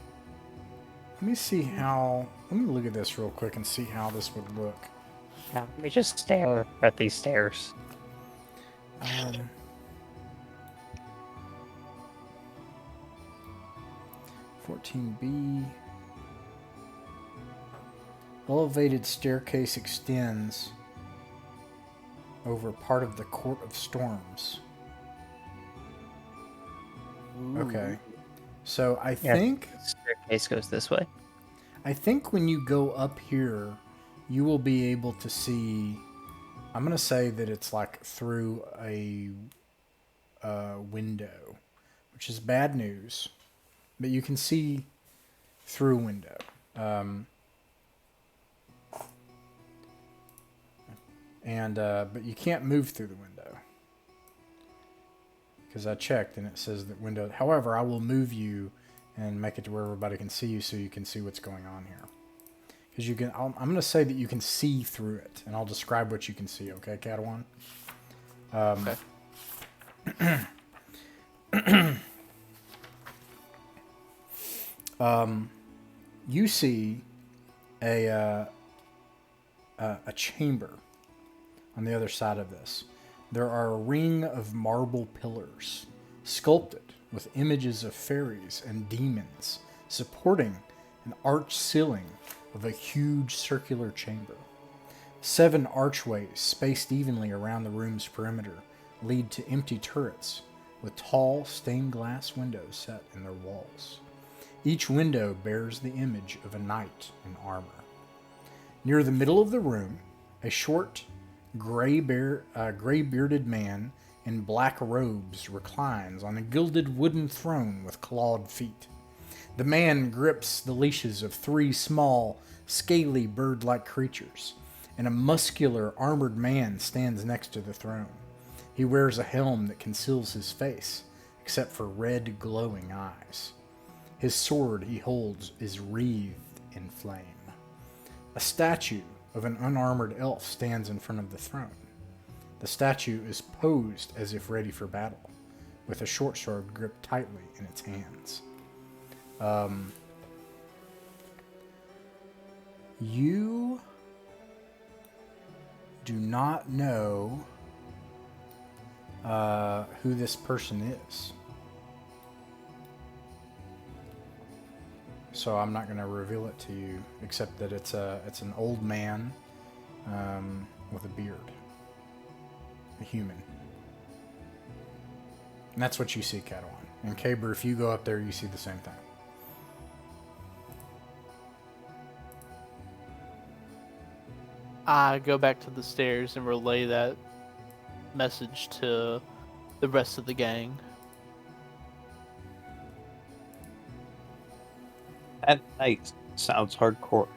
Speaker 2: Let me see how. Let me look at this real quick and see how this would look.
Speaker 6: Yeah, let me just stare at these stairs.
Speaker 2: 14B. Elevated staircase extends over part of the Court of Storms. Okay. So I
Speaker 6: Yeah.
Speaker 2: think
Speaker 6: Staircase goes this way.
Speaker 2: when you go up here, you will be able to see. I'm gonna say that it's like through a window, which is bad news, but you can see through a window. But you can't move through the window because I checked and it says that window. However, I will move you and make it to where everybody can see you, so you can see what's going on here. Because you can, I'm going to say that you can see through it, and I'll describe what you can see. Okay, Catalan. You see a chamber on the other side of this. There are a ring of marble pillars, sculpted with images of fairies and demons, supporting an arched ceiling of a huge circular chamber. 7 archways, spaced evenly around the room's perimeter, lead to empty turrets with tall stained glass windows set in their walls. Each window bears the image of a knight in armor. Near the middle of the room, a short, gray-bearded man in black robes reclines on a gilded wooden throne with clawed feet. The man grips the leashes of 3 small, scaly bird-like creatures, and a muscular, armored man stands next to the throne. He wears a helm that conceals his face, except for red, glowing eyes. His sword he holds is wreathed in flame. A statue of an unarmored elf stands in front of the throne. The statue is posed as if ready for battle, with a short sword gripped tightly in its hands. You do not know who this person is. So I'm not going to reveal it to you, except that it's an old man with a beard, a human, and that's what you see, Catalan. And Caber, if you go up there, you see the same thing.
Speaker 4: I go back to the stairs and relay that message to the rest of the gang.
Speaker 3: That night sounds hardcore.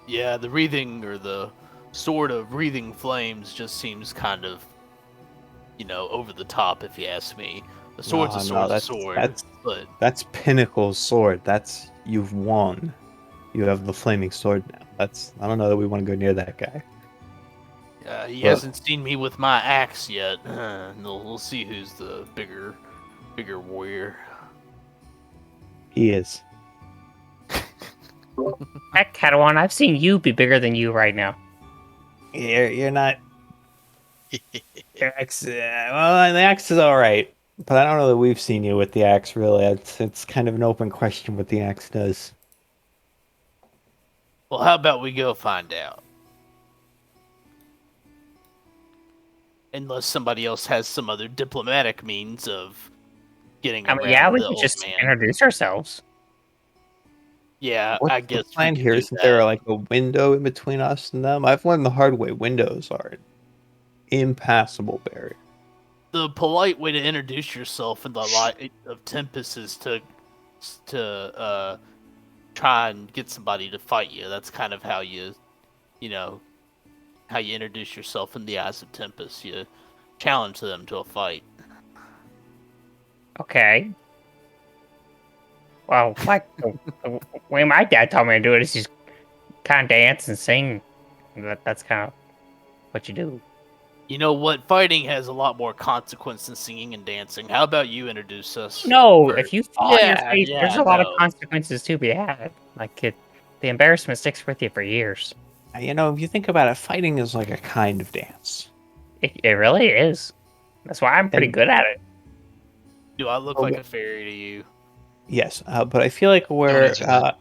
Speaker 4: Yeah, the wreathing or the sword of wreathing flames just seems kind of, over the top if you ask me. A sword's a sword's a sword, but
Speaker 3: That's Pinnacle's sword. You've won. You have the flaming sword now. I don't know that we want to go near that guy.
Speaker 4: he
Speaker 3: Well-
Speaker 4: hasn't seen me with my axe yet. We'll see who's the bigger warrior.
Speaker 3: He is.
Speaker 6: Heck, Catalan, I've seen you be bigger than you right now.
Speaker 3: You're not. Your axe, well, the axe is all right, but I don't know that we've seen you with the axe. Really, it's kind of an open question what the axe does.
Speaker 4: Well, how about we go find out? Unless somebody else has some other diplomatic means of getting
Speaker 6: I
Speaker 4: around
Speaker 6: mean, yeah, we
Speaker 4: the
Speaker 6: could
Speaker 4: old
Speaker 6: just
Speaker 4: man.
Speaker 6: introduce ourselves.
Speaker 4: Yeah,
Speaker 3: What's
Speaker 4: I
Speaker 3: the
Speaker 4: guess we
Speaker 3: plan
Speaker 4: could
Speaker 3: here?
Speaker 4: do
Speaker 3: Isn't
Speaker 4: that.
Speaker 3: there like a window in between us and them? I've learned the hard way. Windows are an impassable barrier.
Speaker 4: The polite way to introduce yourself in the light of Tempest is to try and get somebody to fight you. That's kind of how you know, how you introduce yourself in the eyes of Tempest. You challenge them to a fight.
Speaker 6: Okay. Well, like the way my dad told me to do it is just kind of dance and sing. That's kind of what you do.
Speaker 4: You know what? Fighting has a lot more consequence than singing and dancing. How about you introduce us?
Speaker 6: No,
Speaker 4: first?
Speaker 6: if you fall on your
Speaker 4: Yeah,
Speaker 6: face, there's
Speaker 4: yeah,
Speaker 6: a lot of
Speaker 4: no.
Speaker 6: consequences to be had. Like the embarrassment sticks with you for years.
Speaker 3: You know, if you think about it, fighting is like a kind of dance.
Speaker 6: It really is. That's why I'm pretty
Speaker 3: And
Speaker 6: good at it.
Speaker 4: Do I look
Speaker 3: Oh,
Speaker 4: like
Speaker 3: but-
Speaker 4: a fairy to you?
Speaker 3: yes, but I feel like
Speaker 1: Don't answer that.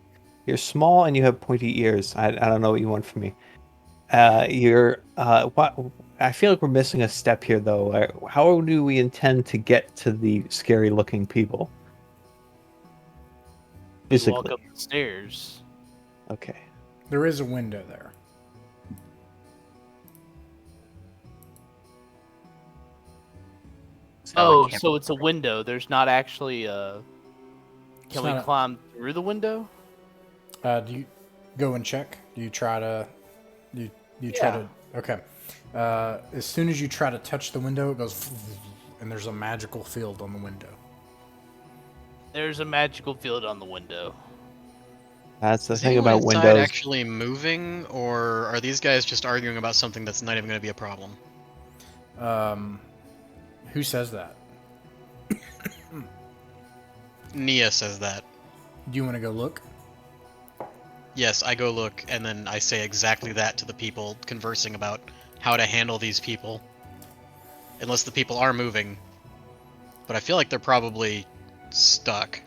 Speaker 3: you're small and you have pointy ears. I don't know what you want from me. What? I feel like we're missing a step here, though. How do we intend to get to the scary-looking people?
Speaker 4: We walk
Speaker 3: Physically.
Speaker 4: up the stairs.
Speaker 3: Okay.
Speaker 2: There is a window there.
Speaker 4: Oh,
Speaker 6: we can't-
Speaker 4: so it's a window. There's not actually a.
Speaker 2: It's
Speaker 4: Can we
Speaker 2: not a-
Speaker 4: climb through the window?
Speaker 2: Do you go and check? Do you try to? You try
Speaker 4: Yeah.
Speaker 2: to? Okay. As soon as you try to touch the window, it goes, and there's a magical field on the window.
Speaker 4: There's a magical field on the window.
Speaker 3: That's the
Speaker 1: Is
Speaker 3: thing
Speaker 1: anyone
Speaker 3: about
Speaker 1: inside
Speaker 3: windows.
Speaker 1: actually moving, or are these guys just arguing about something that's not even going to be a problem?
Speaker 2: Who says that?
Speaker 1: Nia says that.
Speaker 2: Do you want to go look?
Speaker 1: Yes, I go look, and then I say exactly that to the people conversing about how to handle these people. Unless the people are moving. But I feel like they're probably stuck.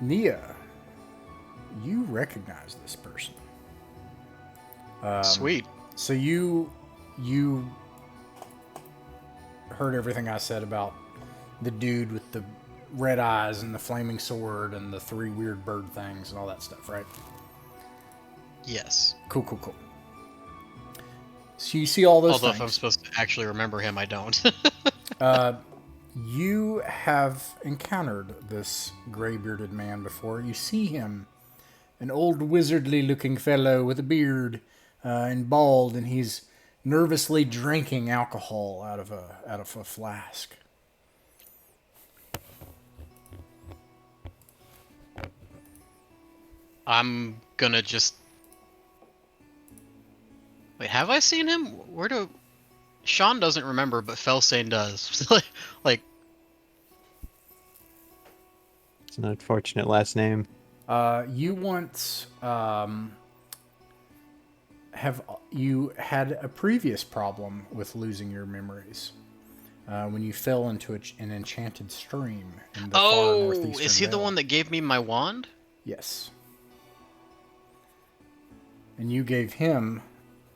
Speaker 2: Nia, you recognize this person.
Speaker 1: Sweet.
Speaker 2: So you heard everything I said about the dude with the red eyes and the flaming sword and the three weird bird things and all that stuff, right?
Speaker 1: Yes.
Speaker 2: Cool. So you see all those
Speaker 1: Although if I'm
Speaker 2: things.
Speaker 1: supposed to actually remember him, I don't.
Speaker 2: You have encountered this gray-bearded man before. You see him, an old wizardly-looking fellow with a beard and bald, and he's nervously drinking alcohol out of a flask.
Speaker 1: I'm gonna just... Wait, have I seen him? Where do... Sean doesn't remember, but Felsane does. Like,
Speaker 3: It's an unfortunate last name.
Speaker 2: You once have you had a previous problem with losing your memories when you fell into an enchanted stream in the far
Speaker 1: oh,
Speaker 2: northeastern
Speaker 1: is he the
Speaker 2: Vale.
Speaker 1: one that gave me my wand?
Speaker 2: Yes. And you gave him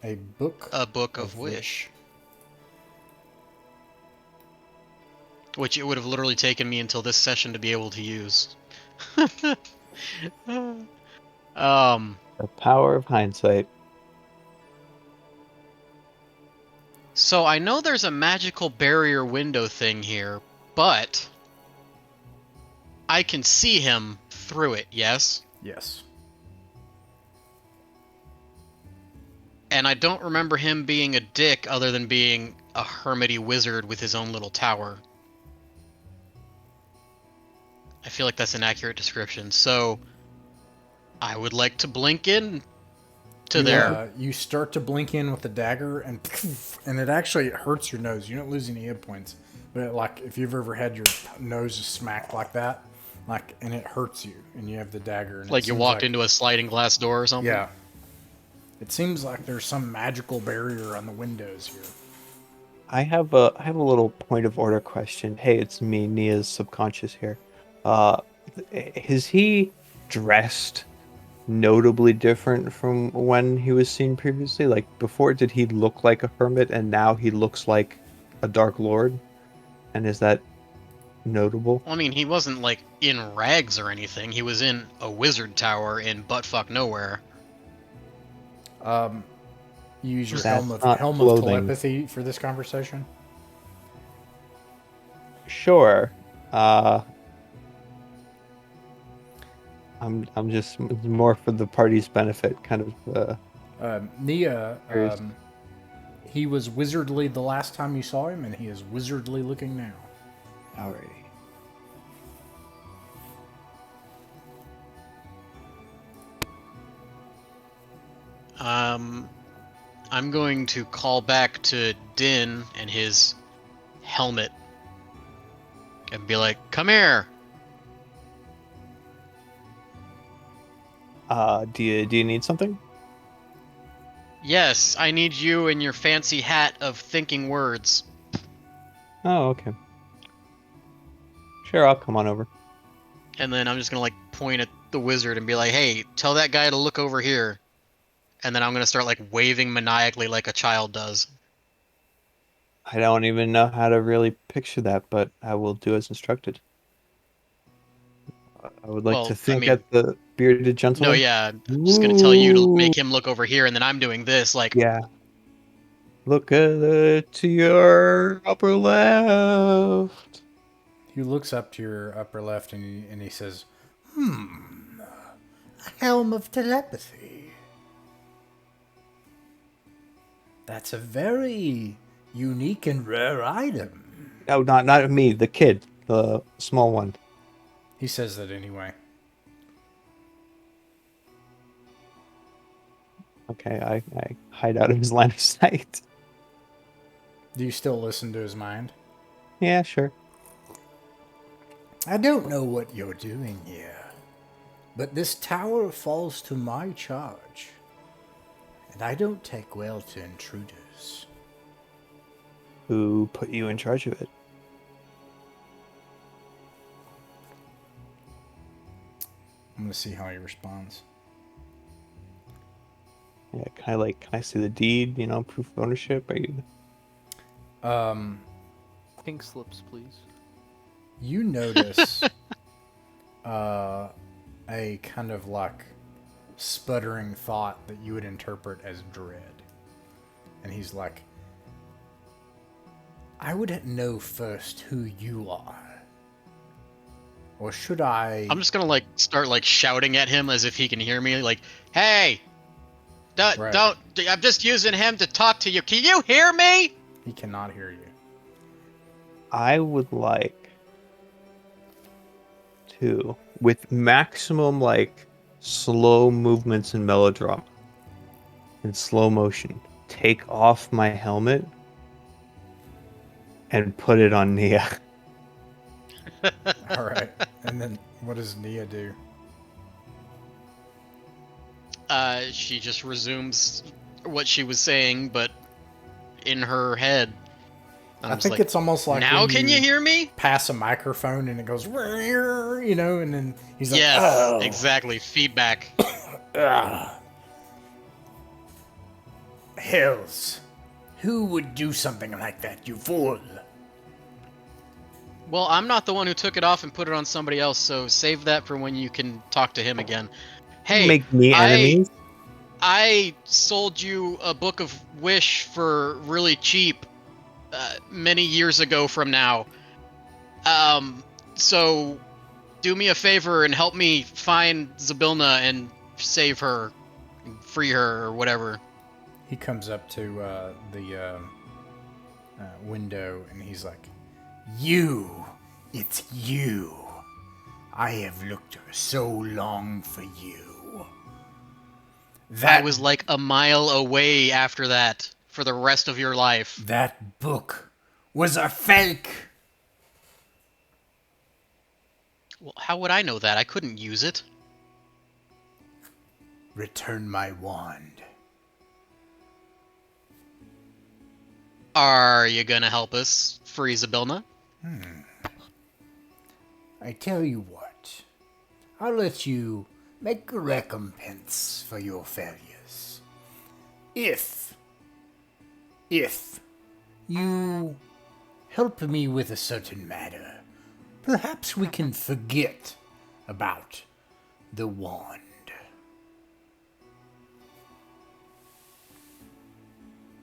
Speaker 2: a book.
Speaker 1: A Book of
Speaker 2: Of
Speaker 1: Wish. Which it would have literally taken me until this session to be able to use.
Speaker 3: The power of hindsight.
Speaker 1: So I know there's a magical barrier window thing here, but I can see him through it, yes?
Speaker 2: Yes.
Speaker 1: And I don't remember him being a dick other than being a hermity wizard with his own little tower. I feel like that's an accurate description, so I would like to blink in to there.
Speaker 2: You start to blink in with the dagger, and it actually hurts your nose. You don't lose any hit points, but like if you've ever had your nose smacked like that, and it hurts you, and you have the dagger, and
Speaker 1: Like you walked into a sliding glass door or something?
Speaker 2: Yeah. It seems like there's some magical barrier on the windows here.
Speaker 3: I have a little point of order question. Hey, it's me, Nia's subconscious here. Is he dressed notably different from when he was seen previously? Like before, did he look like a hermit, and now he looks like a dark lord? And is that notable?
Speaker 1: Well, I mean, he wasn't like in rags or anything. He was in a wizard tower in buttfuck nowhere.
Speaker 2: You use your
Speaker 3: That's
Speaker 2: Helm
Speaker 3: not
Speaker 2: of
Speaker 3: clothing.
Speaker 2: Telepathy for this conversation?
Speaker 3: Sure. I'm just more for the party's benefit, kind of.
Speaker 2: Nia,
Speaker 3: Curious.
Speaker 2: he was wizardly the last time you saw him, and he is wizardly looking now.
Speaker 3: Alrighty.
Speaker 1: I'm going to call back to Din and his helmet and be like, "Come here."
Speaker 3: Do you need something?
Speaker 1: Yes, I need you and your fancy hat of thinking words.
Speaker 3: Oh, okay. Sure, I'll come on over.
Speaker 1: And then I'm just gonna like point at the wizard and be like, "Hey, tell that guy to look over here." And then I'm gonna start like waving maniacally like a child does.
Speaker 3: I don't even know how to really picture that, but I will do as instructed. I would like
Speaker 1: Well,
Speaker 3: to
Speaker 1: I
Speaker 3: think
Speaker 1: mean-
Speaker 3: at the bearded
Speaker 1: No,
Speaker 3: gentleman.
Speaker 1: yeah, I'm just gonna tell you to
Speaker 3: Ooh.
Speaker 1: make him look over here, and then I'm doing this like,
Speaker 3: Yeah. Look to your upper left.
Speaker 2: He looks up to your upper left, and he says, a Helm of Telepathy. That's a very unique and rare item.
Speaker 3: No, not me, the kid, the small one.
Speaker 2: He says that anyway.
Speaker 3: Okay, I hide out of his line of sight.
Speaker 2: Do you still listen to his mind?
Speaker 3: Yeah, sure.
Speaker 2: I don't know what you're doing here, but this tower falls to my charge, and I don't take well to intruders.
Speaker 3: Who put you in charge of it?
Speaker 2: I'm gonna see how he responds.
Speaker 3: Yeah, can I see the deed? You know, proof of ownership. Are you?
Speaker 4: Pink slips, please.
Speaker 2: You notice a kind of like sputtering thought that you would interpret as dread. And he's like, I would know first who you are. Or should I...
Speaker 1: I'm just gonna like start like shouting at him as if he can hear me, like, "Hey,
Speaker 2: Right.
Speaker 1: don't! I'm just using him to talk to you. Can you hear me?"
Speaker 2: He cannot hear you.
Speaker 3: I would like to, with maximum like slow movements and melodrama, in slow motion, take off my helmet and put it on Nia.
Speaker 2: All right. And then what does Nia do?
Speaker 1: She just resumes what she was saying, but in her head. I'm
Speaker 2: I
Speaker 1: just
Speaker 2: think
Speaker 1: like,
Speaker 2: it's almost like
Speaker 1: now
Speaker 2: when
Speaker 1: can you hear me?
Speaker 2: pass a microphone and it goes, you know, and then he's like,
Speaker 1: Yes,
Speaker 2: oh.
Speaker 1: exactly. Feedback.
Speaker 5: Hells. Who would do something like that, you fool?
Speaker 1: Well, I'm not the one who took it off and put it on somebody else, so save that for when you can talk to him again. Hey,
Speaker 3: Make me enemies.
Speaker 1: I sold you a book of Wish for really cheap many years ago from now. So do me a favor and help me find Zabilna and save her, free her, or whatever.
Speaker 2: He comes up to the window and he's like,
Speaker 5: You. It's you. I have looked so long for you.
Speaker 1: I was like a mile away after that for the rest of your life.
Speaker 5: That book was a fake.
Speaker 1: Well, how would I know that? I couldn't use it.
Speaker 5: Return my wand.
Speaker 1: Are you gonna help us, Friezabilna?
Speaker 5: I tell you what, I'll let you make a recompense for your failures. If you help me with a certain matter, perhaps we can forget about the wand.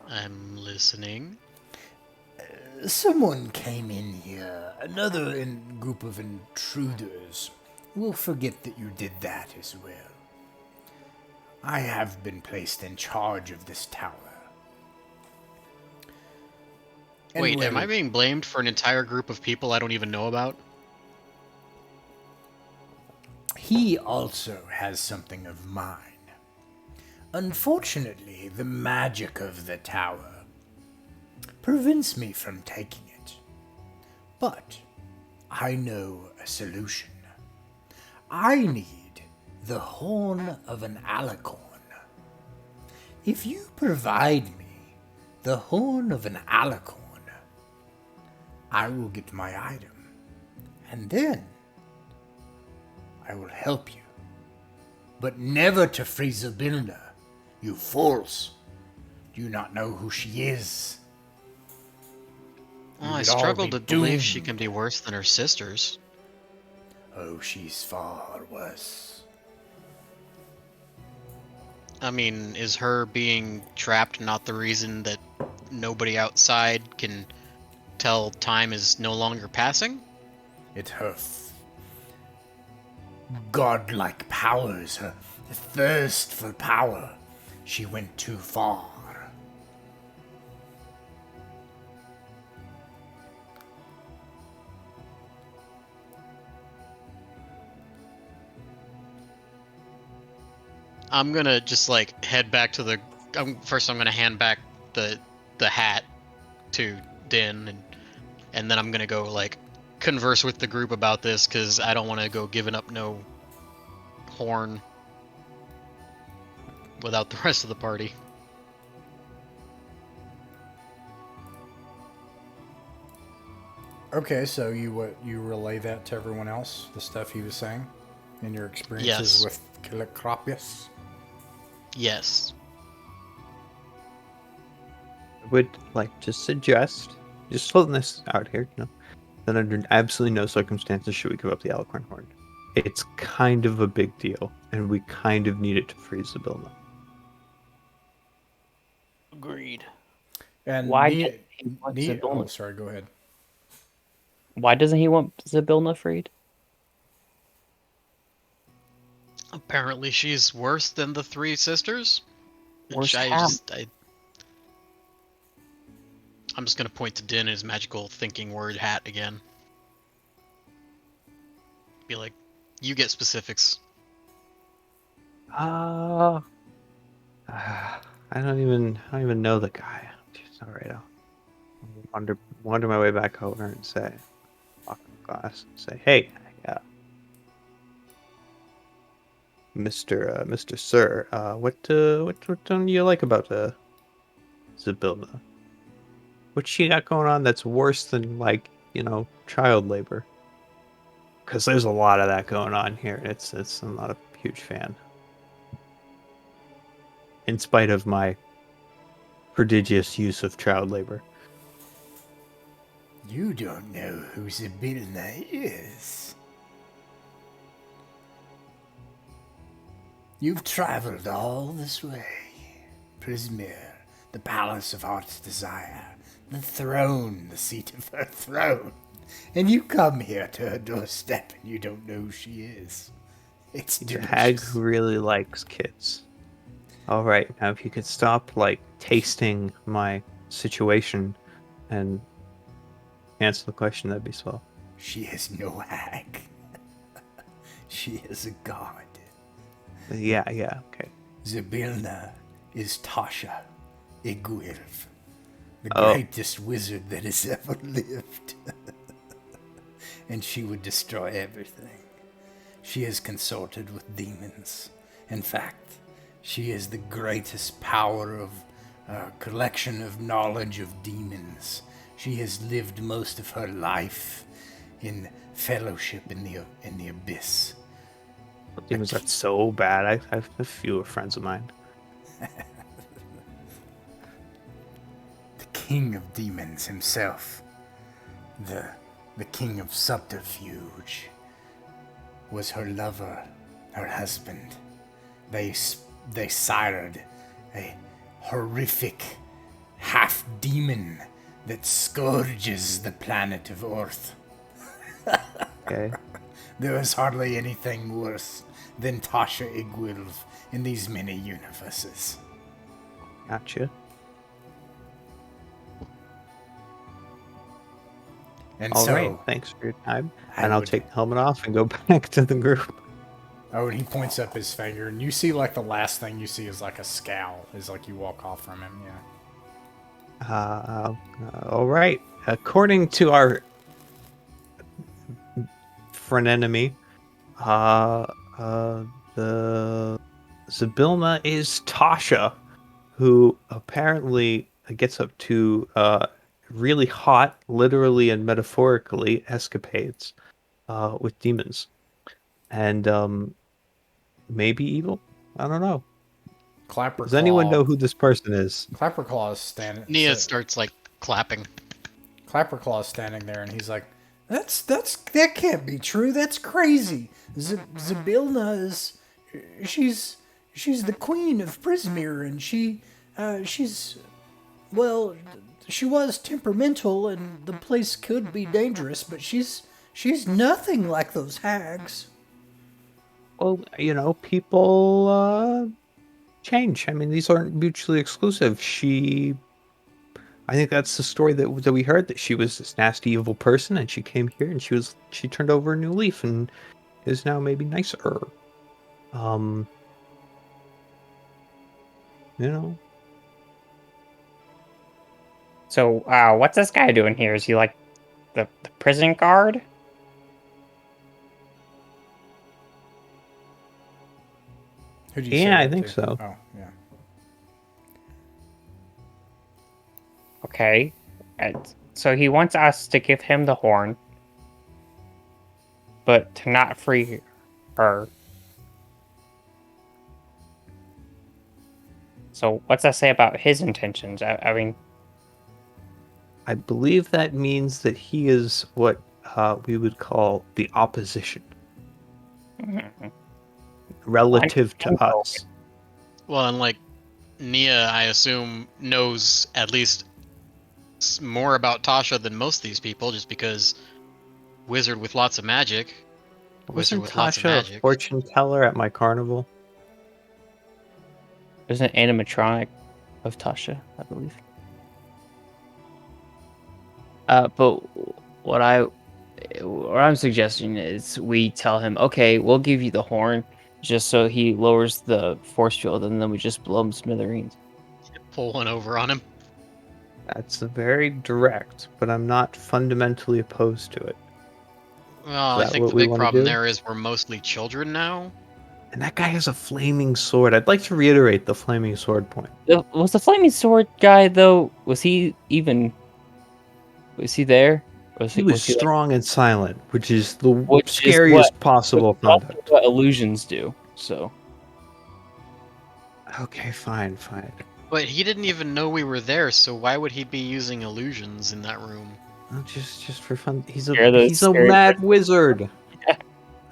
Speaker 1: I'm listening.
Speaker 5: Someone came in here, another group of intruders. We'll forget that you did that as well. I have been placed in charge of this tower. And
Speaker 1: Wait, am
Speaker 5: well,
Speaker 1: I being blamed for an entire group of people I don't even know about?
Speaker 5: he also has something of mine. Unfortunately, the magic of the tower prevents me from taking it. But I know a solution. I need the horn of an Alicorn. If you provide me the horn of an Alicorn, I will get my item, and then I will help you. But never to Friezabilna, you fools. Do you not know who she is?
Speaker 1: Oh, I
Speaker 5: would all
Speaker 1: struggle
Speaker 5: be
Speaker 1: to believe she
Speaker 5: doomed.
Speaker 1: can be worse than her sisters.
Speaker 5: Oh, she's far worse.
Speaker 1: I mean, is her being trapped not the reason that nobody outside can tell time is no longer passing?
Speaker 5: It's her godlike powers, her thirst for power. She went too far.
Speaker 1: I'm gonna just like head back to the. First, I'm gonna hand back the hat to Din, and then I'm gonna go like converse with the group about this because I don't want to go giving up no horn without the rest of the party.
Speaker 2: Okay, so you relay that to everyone else, the stuff he was saying, and your experiences
Speaker 1: Yes.
Speaker 2: with Calicropius.
Speaker 1: Yes.
Speaker 3: I would like to suggest, just holding this out here, that under absolutely no circumstances should we give up the Alicorn horn. It's kind of a big deal, and we kind of need it to freeze the building.
Speaker 4: Agreed.
Speaker 2: And
Speaker 6: Why
Speaker 2: Ne-
Speaker 6: did he want
Speaker 2: Ne- oh,
Speaker 6: Zybilna?
Speaker 2: sorry, go ahead.
Speaker 6: Why doesn't he want Zybilna freed?
Speaker 1: Apparently, she's worse than the three sisters.
Speaker 6: Worse
Speaker 1: I
Speaker 6: how?
Speaker 1: I'm just gonna point to Din and his magical thinking word hat again. Be like, you get specifics.
Speaker 3: I don't even know the guy. All right, I'll wander my way back over and say, walk in the glass and say, hey, Mr. Sir, what don't you like about Zybilna? What she got going on that's worse than child labor? Because there's a lot of that going on here. I'm not a huge fan. In spite of my prodigious use of child labor.
Speaker 5: You don't know who Zybilna is. You've traveled all this way. Prismir, the palace of heart's desire, the throne, the seat of her throne. And you come here to her doorstep and you don't know who she is. It's
Speaker 3: The hag
Speaker 5: delicious.
Speaker 3: who really likes kids. All right, now if you could stop tasting my situation and answer the question, that'd be swell.
Speaker 5: She is no hag. She is a god.
Speaker 3: Yeah, okay.
Speaker 5: Zybilna is Tasha Iguilv, the
Speaker 3: Oh.
Speaker 5: greatest wizard that has ever lived. And she would destroy everything. She has consorted with demons. In fact, she is the greatest power of a collection of knowledge of demons. She has lived most of her life in fellowship in the abyss.
Speaker 3: Demons are so bad. I have a few friends of mine.
Speaker 5: The king of demons himself, the king of subterfuge, was her lover, her husband. They sired a horrific half-demon that scourges the planet of Earth.
Speaker 3: Okay.
Speaker 5: There is hardly anything worse than Tasha Iguilv in these many universes.
Speaker 3: Gotcha.
Speaker 5: And
Speaker 3: All
Speaker 5: so,
Speaker 3: right. Thanks for your time.
Speaker 5: I
Speaker 3: And I'll
Speaker 5: would-
Speaker 3: take the helmet off and go back to the group.
Speaker 2: Oh, and he points up his finger, and you see like the last thing you see is like a scowl as like you walk off from him. Yeah.
Speaker 3: All right. According to our frenenemy, the Zybilna is Tasha, who apparently gets up to really hot, literally and metaphorically, escapades with demons, and maybe evil. I don't know.
Speaker 2: Clapperclaw.
Speaker 3: Does anyone know who this person is?
Speaker 2: Clapperclaw is standing?
Speaker 1: Nia starts like clapping.
Speaker 2: Clapperclaw is standing there, and he's like, that can't be true. That's crazy. Zybilna is, she's the queen of Prismere, and she's, well, she was temperamental, and the place could be dangerous, but she's nothing like those hags.
Speaker 3: Well, people change. I mean, these aren't mutually exclusive. I think that's the story that we heard, that she was this nasty, evil person, and she came here and she turned over a new leaf and is now maybe nicer. You know.
Speaker 6: So, what's this guy doing here? Is he like the prison guard?
Speaker 2: Who'd you
Speaker 3: Yeah,
Speaker 2: say
Speaker 3: I
Speaker 2: that
Speaker 3: think
Speaker 2: to?
Speaker 3: so.
Speaker 2: Oh, yeah.
Speaker 6: Okay. So he wants us to give him the horn, but to not free her. So what's that say about his intentions? I mean,
Speaker 3: I believe that means that he is what we would call the opposition relative to us.
Speaker 1: Well, and like Nia, I assume, knows at least more about Tasha than most of these people, just because wizard with lots of magic. Wizard
Speaker 3: Wasn't
Speaker 1: with lots of
Speaker 3: Tasha a
Speaker 1: magic.
Speaker 3: fortune teller at my carnival?
Speaker 6: there's an animatronic of Tasha, I believe.
Speaker 7: But what I'm suggesting is we tell him, okay, we'll give you the horn, just so he lowers the force field, and then we just blow him smithereens.
Speaker 1: Pull one over on him.
Speaker 3: That's very direct, but I'm not fundamentally opposed to it.
Speaker 1: Well,
Speaker 3: Is
Speaker 1: I
Speaker 3: that
Speaker 1: think
Speaker 3: what
Speaker 1: the
Speaker 3: we
Speaker 1: big
Speaker 3: wanna
Speaker 1: problem
Speaker 3: do?
Speaker 1: there is we're mostly children now.
Speaker 3: And that guy has a flaming sword. I'd like to reiterate the flaming sword point.
Speaker 7: Was the flaming sword guy though? Was he there?
Speaker 3: He was
Speaker 7: like-
Speaker 3: strong and silent, which is the
Speaker 7: Which is
Speaker 3: scariest possible
Speaker 7: That's
Speaker 3: conduct.
Speaker 7: what illusions do. So
Speaker 3: Okay, fine.
Speaker 1: But he didn't even know we were there, so why would he be using illusions in that room?
Speaker 3: Well, just for fun. He's
Speaker 7: Scare
Speaker 3: a
Speaker 7: the scary
Speaker 3: mad wizard.
Speaker 7: Yeah.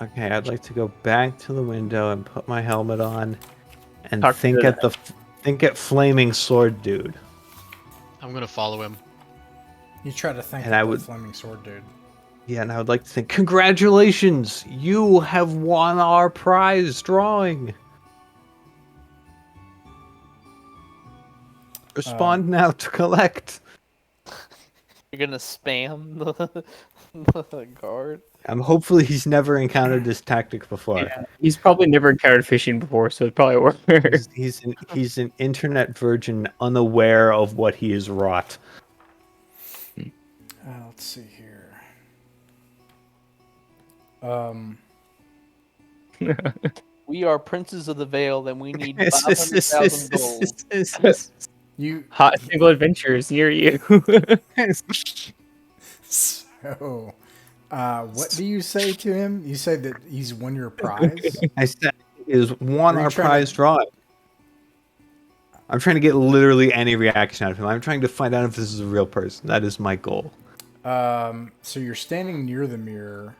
Speaker 3: Okay, I'd like to go back to the window and put my helmet on and
Speaker 7: Talk
Speaker 3: think
Speaker 7: to
Speaker 3: at flaming sword dude.
Speaker 1: I'm gonna follow him.
Speaker 2: You try to think
Speaker 3: And
Speaker 2: of
Speaker 3: I
Speaker 2: the
Speaker 3: would-
Speaker 2: flaming sword dude.
Speaker 3: Yeah, and I would like to think, congratulations, you have won our prize drawing. Respond now to collect.
Speaker 4: You're gonna spam the guard.
Speaker 3: Hopefully he's never encountered this tactic before.
Speaker 6: Yeah, he's probably never encountered fishing before, so it probably works.
Speaker 3: He's an internet virgin, unaware of what he has wrought.
Speaker 2: Let's see here.
Speaker 4: We are princes of the Vale, and we need 500,000 gold.
Speaker 2: You
Speaker 6: Hot single adventures near you.
Speaker 2: so what do you say to him? You say that he's won your prize?
Speaker 3: I said is won
Speaker 2: Are you
Speaker 3: our
Speaker 2: trying to-
Speaker 3: prize drawing. I'm trying to get literally any reaction out of him. I'm trying to find out if this is a real person. That is my goal.
Speaker 2: So you're standing near the mirror. Are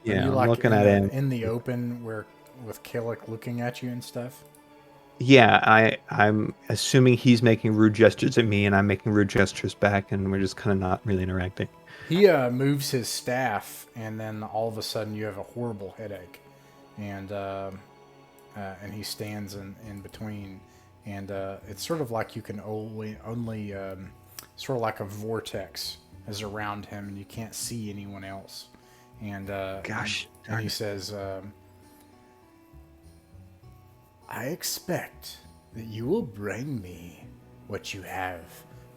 Speaker 3: Yeah,
Speaker 2: you
Speaker 3: I'm
Speaker 2: like
Speaker 3: looking
Speaker 2: in
Speaker 3: at
Speaker 2: the,
Speaker 3: him.
Speaker 2: in the open where with Killick looking at you and stuff?
Speaker 3: Yeah, I'm assuming he's making rude gestures at me, and I'm making rude gestures back, and we're just kind of not really interacting.
Speaker 2: He moves his staff, and then all of a sudden you have a horrible headache, and he stands in between, and it's sort of like you can only sort of like a vortex is around him, and you can't see anyone else. And
Speaker 3: Gosh,
Speaker 2: and he says, "I expect that you will bring me what you have,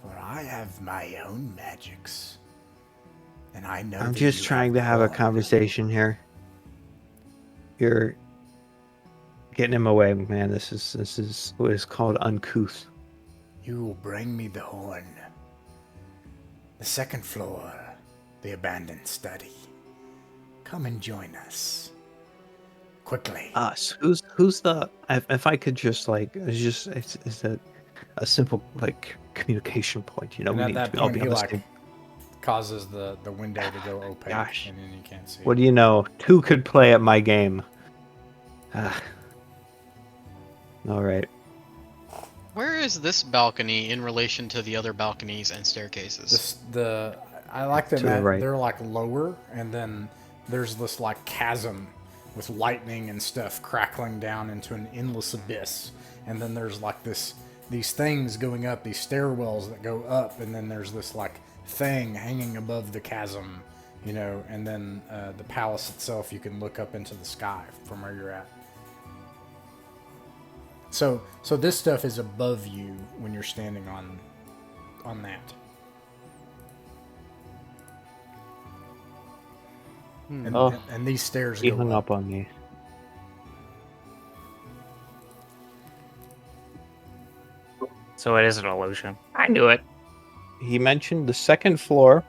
Speaker 2: for I have my own magics." And I know
Speaker 3: I'm
Speaker 2: that
Speaker 3: just
Speaker 2: you
Speaker 3: trying to have a
Speaker 2: one.
Speaker 3: conversation here. You're getting him away, man. This is what is called uncouth.
Speaker 2: You will bring me the horn. The second floor, the abandoned study. Come and join us. Quickly.
Speaker 3: Us. Who's the? If I could just like, it's a simple like communication point. You know,
Speaker 2: And
Speaker 3: we
Speaker 2: at
Speaker 3: need
Speaker 2: that
Speaker 3: to all
Speaker 2: point,
Speaker 3: be
Speaker 2: he
Speaker 3: on the
Speaker 2: like
Speaker 3: same.
Speaker 2: causes the window to go opaque,
Speaker 3: Gosh.
Speaker 2: and then you can't see.
Speaker 3: What do you know? Two could play at my game. All right.
Speaker 1: Where is this balcony in relation to the other balconies and staircases?
Speaker 2: I like them
Speaker 3: To the
Speaker 2: at,
Speaker 3: right.
Speaker 2: they're like lower, and then there's this like chasm with lightning and stuff crackling down into an endless abyss, and then there's like these things going up, these stairwells that go up, and then there's this like thing hanging above the chasm, you know, and then the palace itself, you can look up into the sky from where you're at. So this stuff is above you when you're standing on that. And,
Speaker 3: Oh.
Speaker 2: and these stairs
Speaker 3: He
Speaker 2: go
Speaker 3: hung
Speaker 2: up.
Speaker 3: up on me.
Speaker 6: So it is an illusion. I knew it.
Speaker 3: He mentioned the second floor.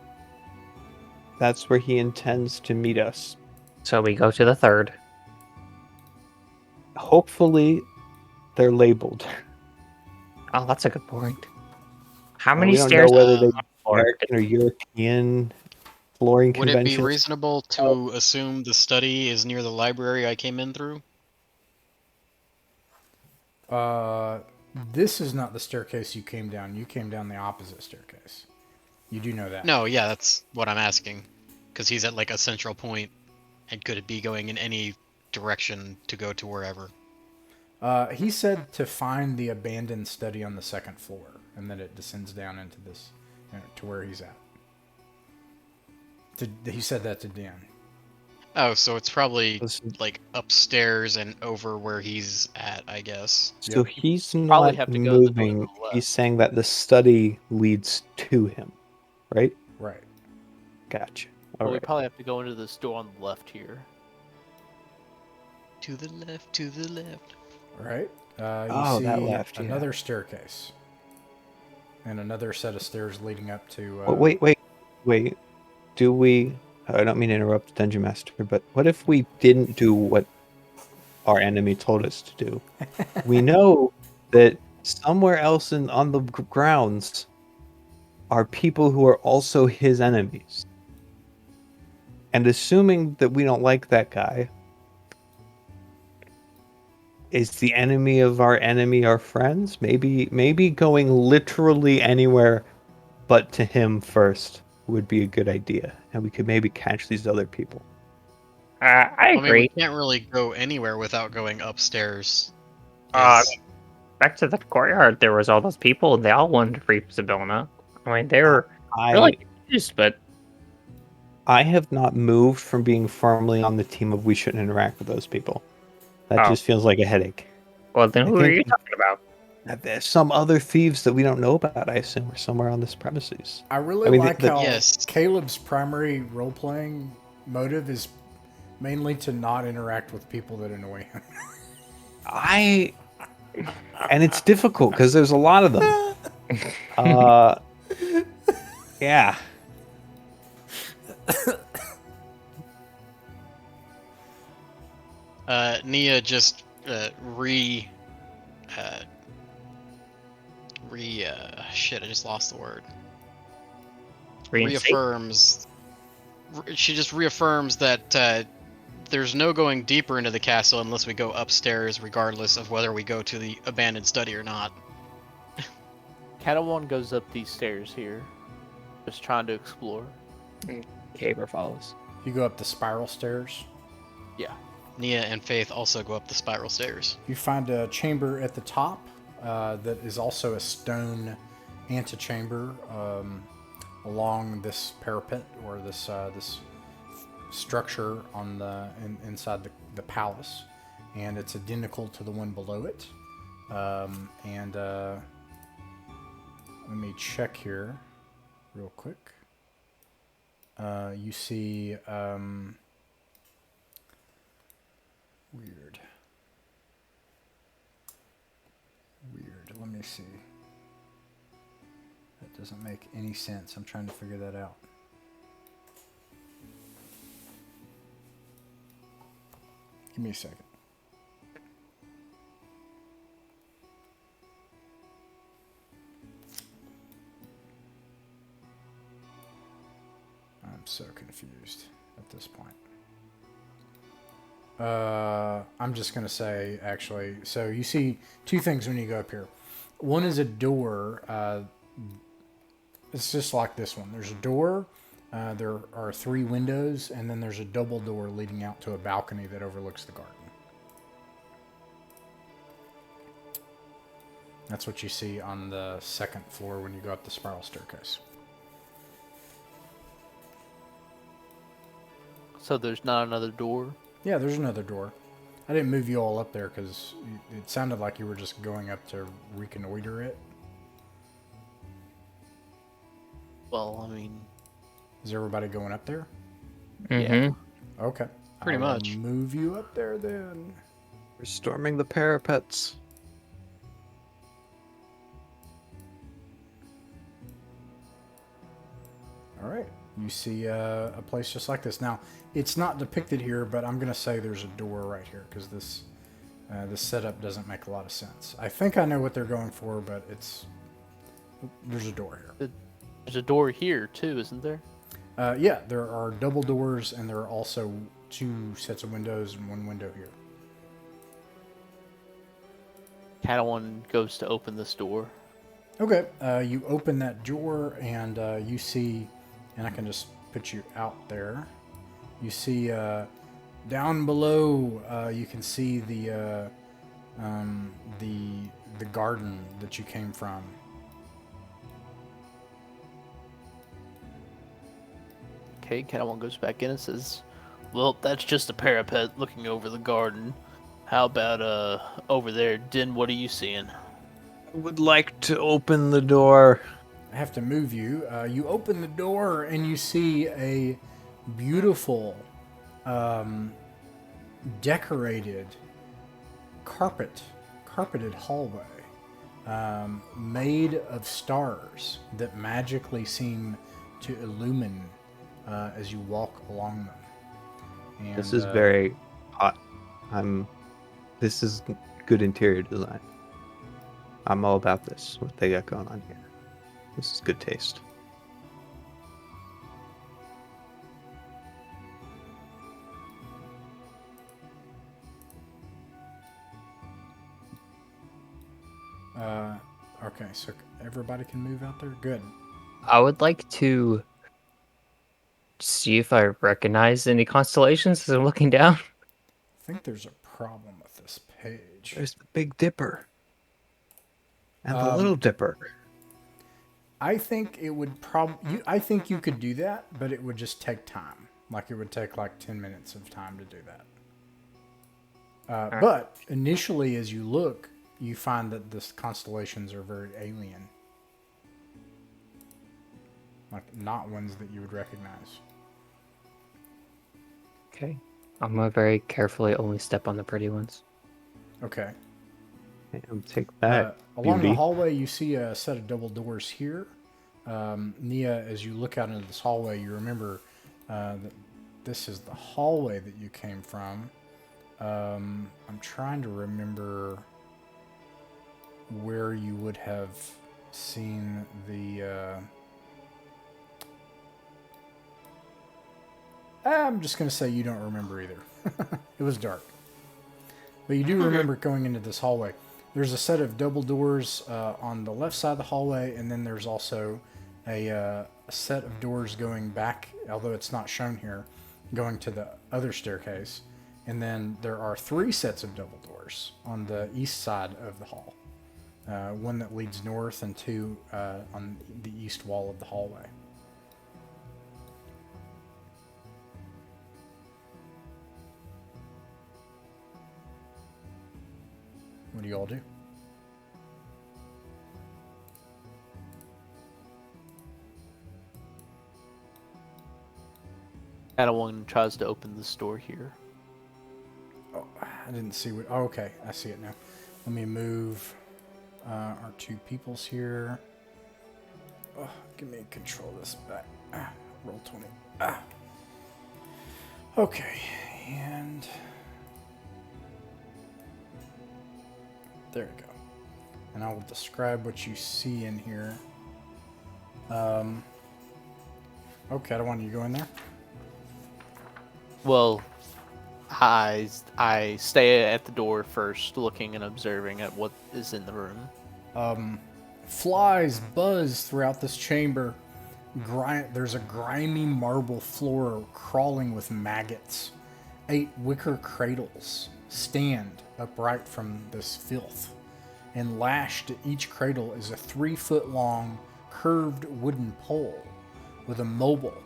Speaker 3: That's where he intends to meet us.
Speaker 6: So we go to the third.
Speaker 3: Hopefully, they're labeled.
Speaker 6: Oh, that's a good point. How
Speaker 3: We
Speaker 6: many
Speaker 3: don't
Speaker 6: stairs?
Speaker 3: know whether they
Speaker 6: Or
Speaker 3: American or European flooring
Speaker 1: Would it be
Speaker 3: conventions.
Speaker 1: reasonable to assume the study is near the library I came in through?
Speaker 2: This is not the staircase you came down. You came down the opposite staircase. You do know that.
Speaker 1: No, yeah, that's what I'm asking. Because he's at like a central point, and could it be going in any direction to go to wherever?
Speaker 2: He said to find the abandoned study on the second floor, and then it descends down into this, to where he's at. He said that to Dan.
Speaker 1: Oh, so it's probably
Speaker 3: Listen.
Speaker 1: like upstairs and over where he's at, I guess.
Speaker 3: So he's
Speaker 4: Probably
Speaker 3: not
Speaker 4: have to go to the door to
Speaker 3: moving.
Speaker 4: the left.
Speaker 3: He's saying that the study leads to him, right?
Speaker 2: Right.
Speaker 3: Gotcha.
Speaker 4: But
Speaker 3: All
Speaker 4: we
Speaker 3: right.
Speaker 4: probably have to go into this door on the left here.
Speaker 1: To the left, to the left.
Speaker 2: Right. You
Speaker 3: Oh,
Speaker 2: see
Speaker 3: that left, yeah.
Speaker 2: another staircase. And another set of stairs leading up to...
Speaker 3: Oh, wait. Do we... I don't mean to interrupt the Dungeon Master, but what if we didn't do what our enemy told us to do? We know that somewhere else on the grounds are people who are also his enemies. And assuming that we don't like that guy, is the enemy of our enemy our friends? Maybe going literally anywhere but to him first would be a good idea, and we could maybe catch these other people.
Speaker 6: I
Speaker 1: I mean,
Speaker 6: agree.
Speaker 1: we can't really go anywhere without going upstairs.
Speaker 6: Uh,
Speaker 1: 'cause-
Speaker 6: Back to the courtyard, there was all those people, and they all wanted to free Sabina. I mean, they're
Speaker 3: I
Speaker 6: like confused, but
Speaker 3: I have not moved from being firmly on the team of we shouldn't interact with those people. That
Speaker 6: Oh.
Speaker 3: just feels like a headache.
Speaker 6: Well, then
Speaker 3: I
Speaker 6: who are you
Speaker 3: think-
Speaker 6: talking about?
Speaker 3: There's some other thieves that we don't know about, I assume, are somewhere on this premises.
Speaker 2: I really
Speaker 3: I mean,
Speaker 2: like how
Speaker 1: Yes.
Speaker 2: Caleb's primary role playing motive is mainly to not interact with people that annoy him.
Speaker 3: And it's difficult because there's a lot of them. Yeah.
Speaker 1: Nia just shit, I just lost the word.
Speaker 6: Reinstate?
Speaker 1: She just reaffirms that there's no going deeper into the castle unless we go upstairs, regardless of whether we go to the abandoned study or not.
Speaker 4: Catalwan goes up these stairs here, just trying to explore.
Speaker 7: Caber follows.
Speaker 2: You go up the spiral stairs.
Speaker 4: Yeah.
Speaker 1: Nia and Faith also go up the spiral stairs.
Speaker 2: You find a chamber at the top that is also a stone antechamber along this parapet or this structure on inside the palace, and it's identical to the one below it. Let me check here real quick. You see weird. Let me see. That doesn't make any sense. I'm trying to figure that out. Give me a second. I'm so confused at this point. I'm just going to say, actually, so you see two things when you go up here. One is a door. It's just like this one. There's a door. There are 3 windows, and then there's a double door leading out to a balcony that overlooks the garden. That's what you see on the 2nd floor when you go up the spiral staircase.
Speaker 4: So there's not another door?
Speaker 2: Yeah, there's another door. I didn't move you all up there because it sounded like you were just going up to reconnoiter it.
Speaker 4: Well, I mean...
Speaker 2: Is everybody going up there?
Speaker 6: Mm-hmm.
Speaker 2: Okay.
Speaker 1: Pretty
Speaker 2: I will
Speaker 1: much.
Speaker 2: move you up there then.
Speaker 3: We're storming the parapets.
Speaker 2: All right. You see a place just like this. Now, it's not depicted here, but I'm going to say there's a door right here because this setup doesn't make a lot of sense. I think I know what they're going for, but there's a door here.
Speaker 4: There's a door here, too, isn't there?
Speaker 2: Yeah, there are double doors, and there are also 2 sets of windows and 1 window here.
Speaker 4: Catalwan goes to open this door.
Speaker 2: Okay, you open that door, and you see, and I can just put you out there. You see down below, you can see the garden that you came from.
Speaker 4: Okay, Catalwan goes back in and says, well, that's just a parapet looking over the garden. How about over there? Din, what are you seeing?
Speaker 3: I would like to open the door.
Speaker 2: I have to move you. You open the door, and you see a beautiful, decorated, carpeted hallway made of stars that magically seem to illumine as you walk along them. And,
Speaker 3: This is very hot. This is good interior design. I'm all about this, what they got going on here. This is good taste.
Speaker 2: Okay, so everybody can move out there? Good.
Speaker 6: I would like to see if I recognize any constellations as I'm looking down.
Speaker 2: I think there's a problem with this page.
Speaker 3: There's the Big Dipper. And the Little Dipper.
Speaker 2: I think it would probably. I think you could do that, but it would just take time. Like it would take like 10 minutes of time to do that. But initially, as you look, you find that the constellations are very alien, like not ones that you would recognize.
Speaker 7: Okay. I'm gonna very carefully only step on the pretty ones.
Speaker 2: Okay.
Speaker 3: And take that.
Speaker 2: Along the
Speaker 3: beauty.
Speaker 2: hallway, you see a set of double doors here. Nia, as you look out into this hallway, you remember that this is the hallway that you came from. I'm trying to remember where you would have seen the... I'm just going to say you don't remember either. It was dark. But you do remember going into this hallway. There's a set of double doors on the left side of the hallway, and then there's also a set of doors going back, although it's not shown here, going to the other staircase. And then there are 3 sets of double doors on the east side of the hall. One that leads north and 2 on the east wall of the hallway. What do you all do?
Speaker 4: Padawan tries to open this door here.
Speaker 2: Oh, I didn't see what... Oh, okay. I see it now. Let me move our 2 peoples here. Oh, give me control of this back. Roll 20. Okay. And... there we go. And I will describe what you see in here. Okay, I don't want you to go in there.
Speaker 4: Well, I stay at the door first, looking and observing at what is in the room.
Speaker 2: Flies buzz throughout this chamber. There's a grimy marble floor crawling with maggots. 8 wicker cradles stand upright from this filth, and lashed to each cradle is a 3-foot-long curved wooden pole with a mobile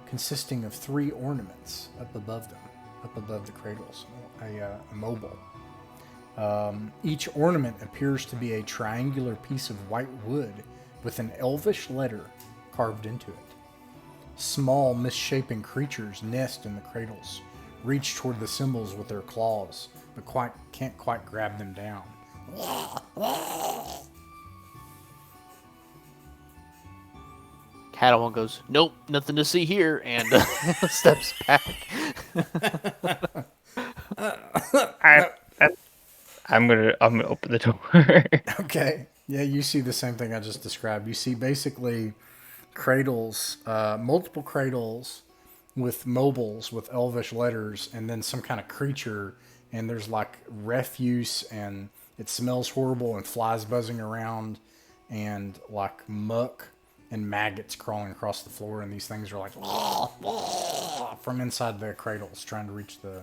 Speaker 2: consisting of 3 ornaments up above the cradles, a mobile. Each ornament appears to be a triangular piece of white wood with an elvish letter carved into it. Small, misshapen creatures nest in the cradles, reach toward the symbols with their claws, but can't quite grab them down.
Speaker 4: Padawan goes, "Nope, nothing to see here," and steps back.
Speaker 6: I'm gonna open the door.
Speaker 2: Okay. Yeah, you see the same thing I just described. You see basically cradles, multiple cradles with mobiles with elvish letters, and then some kind of creature, and there's like refuse, and it smells horrible, and flies buzzing around, and like muck and maggots crawling across the floor, and these things are like from inside the cradles trying to reach the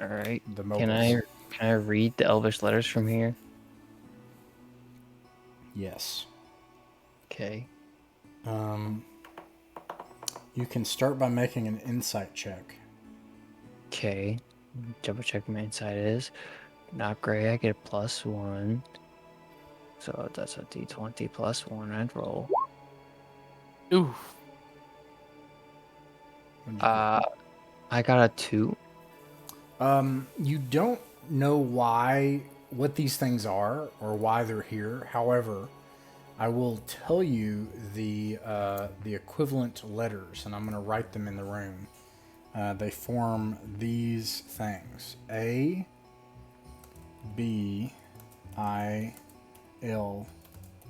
Speaker 7: All right.
Speaker 2: the mobiles.
Speaker 7: Can I read the elvish letters from here?
Speaker 2: Yes.
Speaker 7: Okay.
Speaker 2: You can start by making an insight check.
Speaker 7: Okay. Double check my insight is not great. I get a +1. So that's a d20 +1 I'd roll.
Speaker 4: Ooh,
Speaker 7: I got a 2.
Speaker 2: You don't know what these things are or why they're here. However, I will tell you the equivalent letters, and I'm going to write them in the room. They form these things: A, B, I, L,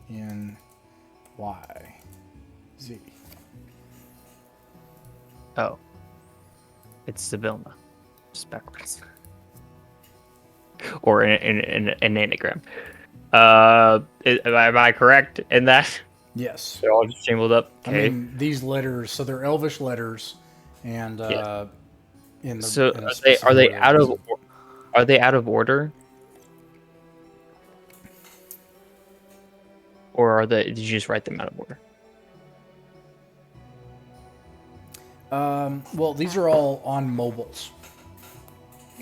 Speaker 2: N, Y, Z.
Speaker 7: Oh. It's the Vilna. Just backwards. Or an anagram. Am I correct in that?
Speaker 2: Yes.
Speaker 7: They're all just jumbled up. Okay.
Speaker 2: I mean, these letters, so they're elvish letters, and
Speaker 7: Yeah.
Speaker 2: in the
Speaker 7: So
Speaker 2: in a
Speaker 7: are they
Speaker 2: specific order.
Speaker 7: are they out of order? or did you just write them out of order?
Speaker 2: Well, these are all on mobiles.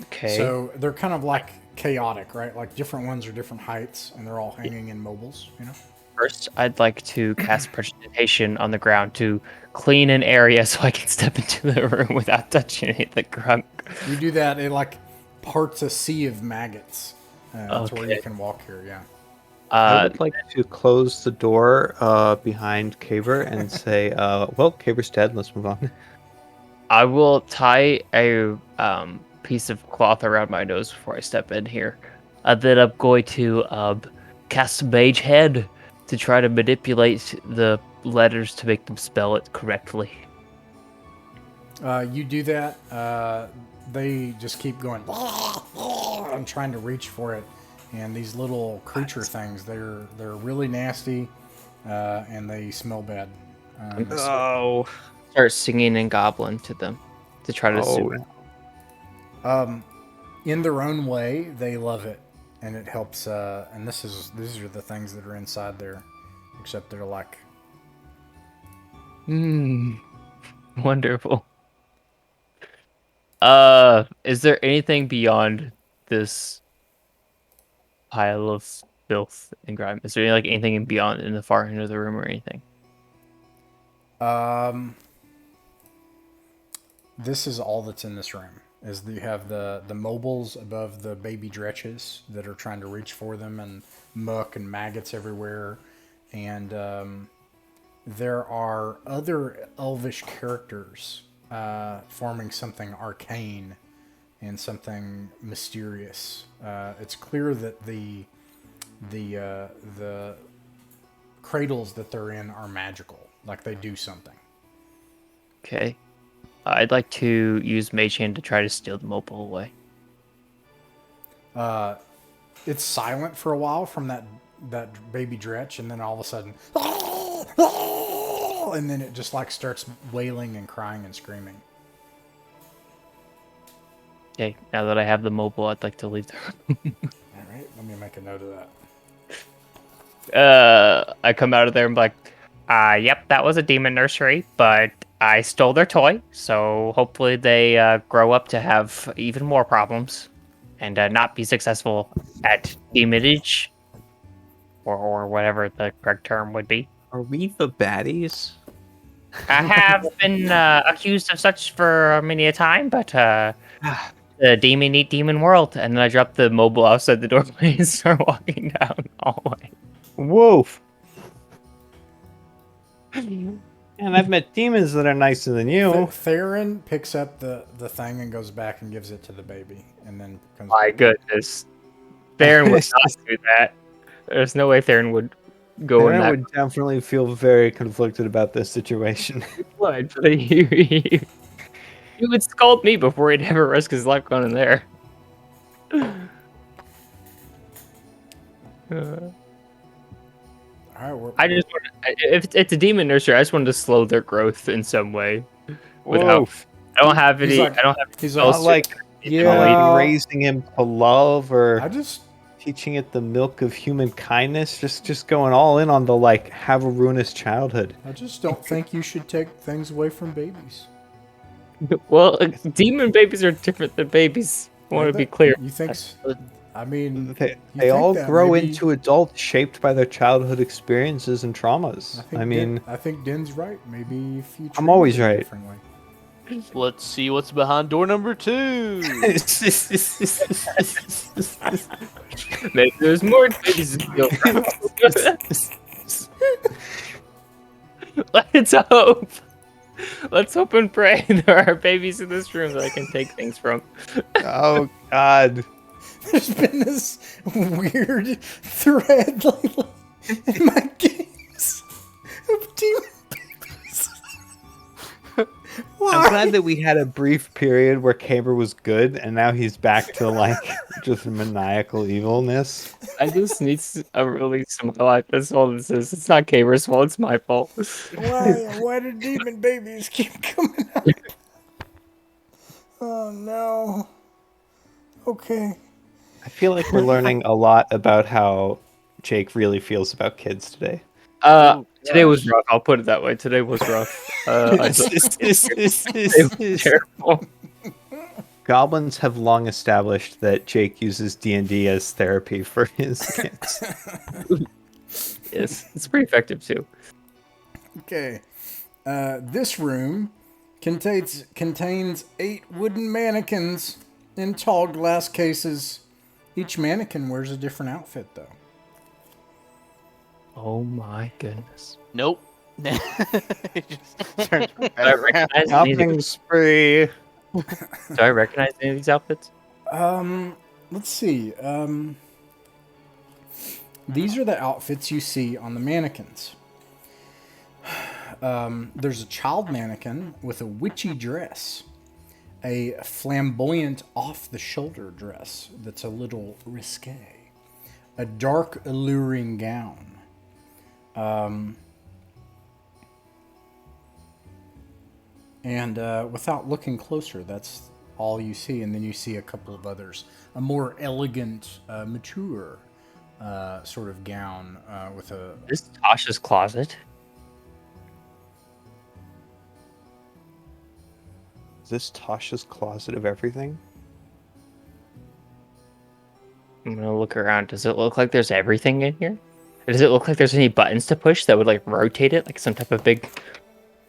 Speaker 7: Okay.
Speaker 2: So they're kind of like chaotic, right? Like different ones are different heights, and they're all hanging in mobiles, you know?
Speaker 7: First, I'd like to cast precipitation on the ground to clean an area so I can step into the room without touching any of the grunk.
Speaker 2: You do that, it like parts a sea of maggots. That's where you
Speaker 7: Okay.
Speaker 2: can walk here, yeah.
Speaker 3: I would like to close the door behind Caver and say, well, Caver's dead. Let's move on.
Speaker 7: I will tie a piece of cloth around my nose before I step in here. Then I'm going to cast Mage Head to try to manipulate the letters to make them spell it correctly.
Speaker 2: You do that, they just keep going and trying to reach for it. And these little creature things, they're really nasty, and they smell bad.
Speaker 3: Oh.
Speaker 7: Start singing in Goblin to them to try to soothe them.
Speaker 2: In their own way, they love it, and it helps. And these are the things that are inside there, except they're like
Speaker 7: Wonderful. Is there anything beyond this pile of filth and grime? Is there anything in beyond in the far end of the room or anything?
Speaker 2: this is all that's in this room. Is that you have the mobiles above the baby dretches that are trying to reach for them, and muck and maggots everywhere, and there are other elvish characters forming something arcane and something mysterious. It's clear that the cradles that they're in are magical, like they do something.
Speaker 7: Okay. I'd like to use Mage Hand to try to steal the mobile away.
Speaker 2: It's silent for a while from that baby dretch, and then all of a sudden, and then it just like starts wailing and crying and screaming.
Speaker 7: Okay, now that I have the mobile, I'd like to leave the room.
Speaker 2: All right, let me make a note of that.
Speaker 7: I come out of there and be like, yep, that was a demon nursery, but I stole their toy, so hopefully they grow up to have even more problems and not be successful at demonage, or whatever the correct term would be.
Speaker 3: Are we the baddies?
Speaker 7: I have been accused of such for many a time, but the demon eat demon world. And then I drop the mobile outside the doorway and start walking down the hallway.
Speaker 3: Woof. And I've met demons that are nicer than you.
Speaker 2: Theron picks up the thing and goes back and gives it to the baby, and then comes
Speaker 7: My
Speaker 2: back.
Speaker 7: goodness. Theron would not do that. There's no way Theron would go in
Speaker 3: Aaron
Speaker 7: that.
Speaker 3: would definitely feel very conflicted about this situation.
Speaker 7: Would, but he would scold me before he'd ever risk his life going in there.
Speaker 2: All right,
Speaker 7: I just want if it's a demon nursery, I just wanted to slow their growth in some way. Without,
Speaker 3: Woof.
Speaker 7: I don't have any.
Speaker 2: He's like-
Speaker 7: I don't have.
Speaker 2: he's
Speaker 3: Not
Speaker 2: like,
Speaker 3: like
Speaker 2: Yeah.
Speaker 3: raising him to love or
Speaker 2: I just
Speaker 3: teaching it the milk of human kindness. Just going all in on the like have a ruinous childhood.
Speaker 2: don't think you should take things away from babies.
Speaker 7: Well, demon babies are different than babies. I want to be clear.
Speaker 2: You think? I mean,
Speaker 3: They,
Speaker 2: you
Speaker 3: they
Speaker 2: think
Speaker 3: all
Speaker 2: that,
Speaker 3: grow
Speaker 2: maybe-
Speaker 3: into adults shaped by their childhood experiences and traumas. I mean,
Speaker 2: I think Din's right. Maybe if you
Speaker 3: I'm always
Speaker 2: treat it
Speaker 3: right.
Speaker 2: differently.
Speaker 4: Let's see what's behind door number 2.
Speaker 7: Maybe there's more babies in the Let's hope. Let's hope and pray there are babies in this room that I can take things from.
Speaker 3: oh God.
Speaker 2: There's been this weird thread lately in my games of demon babies. Why?
Speaker 3: I'm glad that we had a brief period where Caber was good, and now he's back to like just maniacal evilness.
Speaker 7: I just need a release in my life. That's all this is. It's not Caber's fault. It's my fault.
Speaker 2: Why do demon babies keep coming out? Oh no. Okay.
Speaker 3: I feel like we're learning a lot about how Jake really feels about kids today.
Speaker 7: Today was rough. I'll put it that way. Today was rough. It was terrible.
Speaker 3: Goblins have long established that Jake uses D&D as therapy for his kids.
Speaker 7: Yes, it's pretty effective too.
Speaker 2: Okay. This room contains 8 wooden mannequins in tall glass cases. Each mannequin wears a different outfit, though.
Speaker 7: Oh my goodness.
Speaker 4: Nope. It just turns
Speaker 7: Do I recognize any of
Speaker 3: Shopping
Speaker 7: these?
Speaker 3: spree.
Speaker 7: Do I recognize any of these outfits?
Speaker 2: Let's see. These are the outfits you see on the mannequins. There's a child mannequin with a witchy dress, a flamboyant off-the-shoulder dress that's a little risque, a dark, alluring gown. And without looking closer, that's all you see. And then you see a couple of others. A more elegant, mature sort of gown with a...
Speaker 7: This is Tasha's closet.
Speaker 3: Is this Tasha's closet of everything?
Speaker 7: I'm gonna look around. Does it look like there's everything in here? Does it look like there's any buttons to push that would like rotate it, like some type of big?